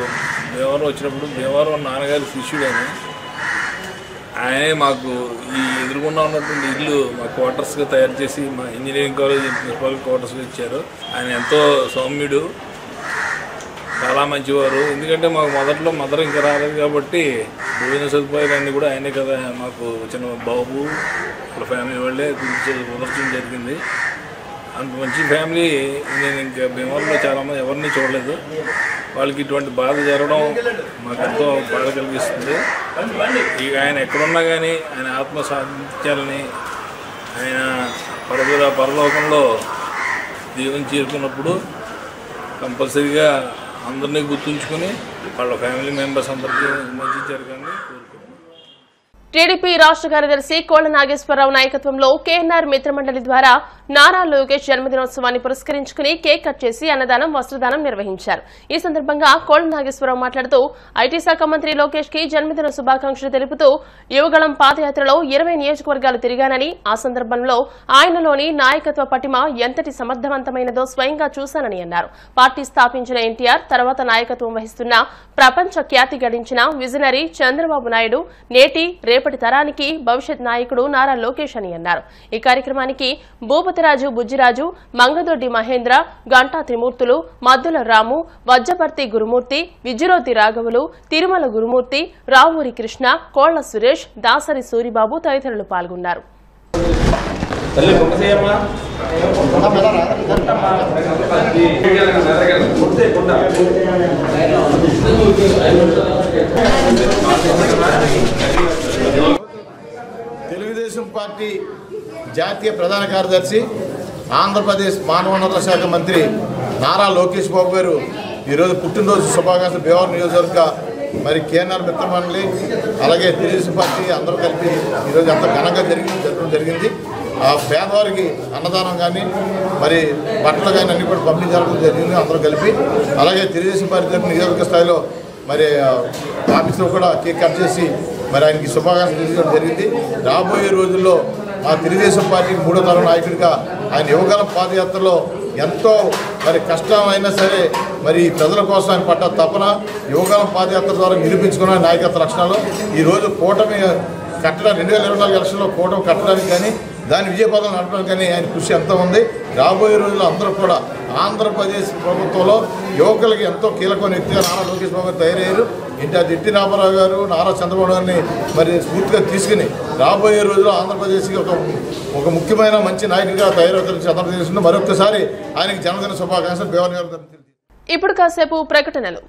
భీమవరం వచ్చినప్పుడు, భీమవరం నాన్నగారు శిష్యుడు ఆయనే మాకు ఈ ఎదురుగుండా ఉన్నటువంటి ఇల్లు మా క్వార్టర్స్గా తయారు చేసి మా ఇంజనీరింగ్ కాలేజ్ ప్రిన్సిపల్ క్వార్టర్స్గా ఇచ్చారు. ఆయన ఎంతో సౌమ్యుడు, చాలా మంచివారు. ఎందుకంటే మాకు మొదట్లో మదర్ ఇంకా రాలేదు కాబట్టి భోజన సదుపాయాలన్నీ కూడా ఆయనే కదా మాకు చిన్న బాబు వాళ్ళ ఫ్యామిలీ వాళ్ళే కుదర్చడం జరిగింది. అంత మంచి ఫ్యామిలీ నేను ఇంకా భీమవరంలో చాలామంది ఎవరిని చూడలేదు. వాళ్ళకి ఇటువంటి బాధ జరగడం మాకు ఎంతో బాధ కలిగిస్తుంది. ఇక ఆయన ఎక్కడున్నా కానీ ఆయన ఆత్మ సాధించాలని, ఆయన పరలోకంలో దేవుని చేరుకున్నప్పుడు కంపల్సరీగా అందరినీ గుర్తుంచుకొని వాళ్ళ ఫ్యామిలీ మెంబర్స్ అందరికీ మంచి జరగాలని కోరుకుంటున్నాను. టీడీపీ రాష్ట్ర కార్యదర్శి కోళ్ల నాగేశ్వరరావు నాయకత్వంలో కేఎన్ఆర్ మిత్రమండలి ద్వారా నారా లోకేష్ జన్మదినోత్సవాన్ని పురస్కరించుకుని కేక్ కట్ చేసి అన్నదానం, వస్త్రదానం నిర్వహించారు. ఈ సందర్భంగా కోళ్ల నాగేశ్వరరావు మాట్లాడుతూ ఐటీ శాఖ మంత్రి లోకేష్ కి జన్మదిన శుభాకాంక్షలు తెలుపుతూ యువగళం పాదయాత్రలో 20 నియోజకవర్గాలు తిరిగానని, ఆ సందర్భంలో ఆయనలోని నాయకత్వ పటిమ ఎంతటి సమర్థవంతమైనదో స్వయంగా చూశానని అన్నారు. పార్టీ స్థాపించిన ఎన్టీఆర్ తర్వాత నాయకత్వం వహిస్తున్న ప్రపంచ ఖ్యాతి గడించిన విజనరీ చంద్రబాబు నాయుడు నేటి రేపటి తరానికి భవిష్యత్ నాయకుడు నారా లోకేష్ అని అన్నారు. ఈ కార్యక్రమానికి భూపతిరాజు బుజ్జిరాజు, మంగదొడ్డి మహేంద్ర, గంటా త్రిమూర్తులు, మద్దుల రాము, వజ్జపర్తి గురుమూర్తి, విజ్జిరోతి రాఘవులు, తిరుమల గురుమూర్తి, రావూరి కృష్ణ, కోళ్ల సురేష్, దాసరి సూరిబాబు తదితరులు పాల్గొన్నారు. పార్టీ జాతీయ ప్రధాన కార్యదర్శి ఆంధ్రప్రదేశ్ మానవ వనరుల శాఖ మంత్రి నారా లోకేష్ బాబు గారు ఈరోజు పుట్టినరోజు శుభాకాంక్షలు భీమవరం నియోజకవర్గ మరి కేఎన్ఆర్ మిత్రమండలి అలాగే తెలుగుదేశం పార్టీ అందరూ కలిపి ఈరోజు అంత ఘనంగా జరగడం జరిగింది. ఆ పేదవారికి అన్నదానం కానీ మరి బట్టలు కానీ అన్ని కూడా పంపిణీ జరగడం జరిగింది అందరూ కలిపి. అలాగే తెలుగుదేశం పార్టీ తరఫున నియోజకవర్గ స్థాయిలో మరి ఆఫీసులో కూడా కేక్ కట్ చేసి మరి ఆయనకి శుభాకాంక్షలు తెలియజేయడం జరిగింది. రాబోయే రోజుల్లో మా తెలుగుదేశం పార్టీ 3వ తరం నాయకుడిగా ఆయన యువకాలం పాదయాత్రలో ఎంతో మరి కష్టమైనా సరే మరి ప్రజల కోసం ఆయన పట్ట తపన యువకాలం పాదయాత్ర ద్వారా నిరూపించుకున్న నాయకత్వ లక్షణాలు ఈరోజు కూటమి కట్టడానికి 2024 ఎలక్షన్లో కూటమి కట్టడానికి కానీ దాని విజయపదం నడపడానికి కానీ ఆయన కృషి ఎంతో ఉంది. రాబోయే రోజుల్లో అందరూ కూడా ఆంధ్రప్రదేశ్ ప్రభుత్వంలో యువకులకి ఎంతో కీలకమైన వ్యక్తిగా నారా లోకేష్ బాబు గారు తయారయ్యారు. ఎన్టీ రామారావు గారు నారా చంద్రబాబు గారిని మరి స్ఫూర్తిగా తీసుకుని రాబోయే రోజుల్లో ఆంధ్రప్రదేశ్కి ఒక ముఖ్యమైన మంచి నాయకుడిగా తయారవుతారని చంద్రబాబు మరొకసారి ఆయనకి జన్మదిన శుభాకాంక్షలు. ఇప్పుడు కాసేపు ప్రకటనలు.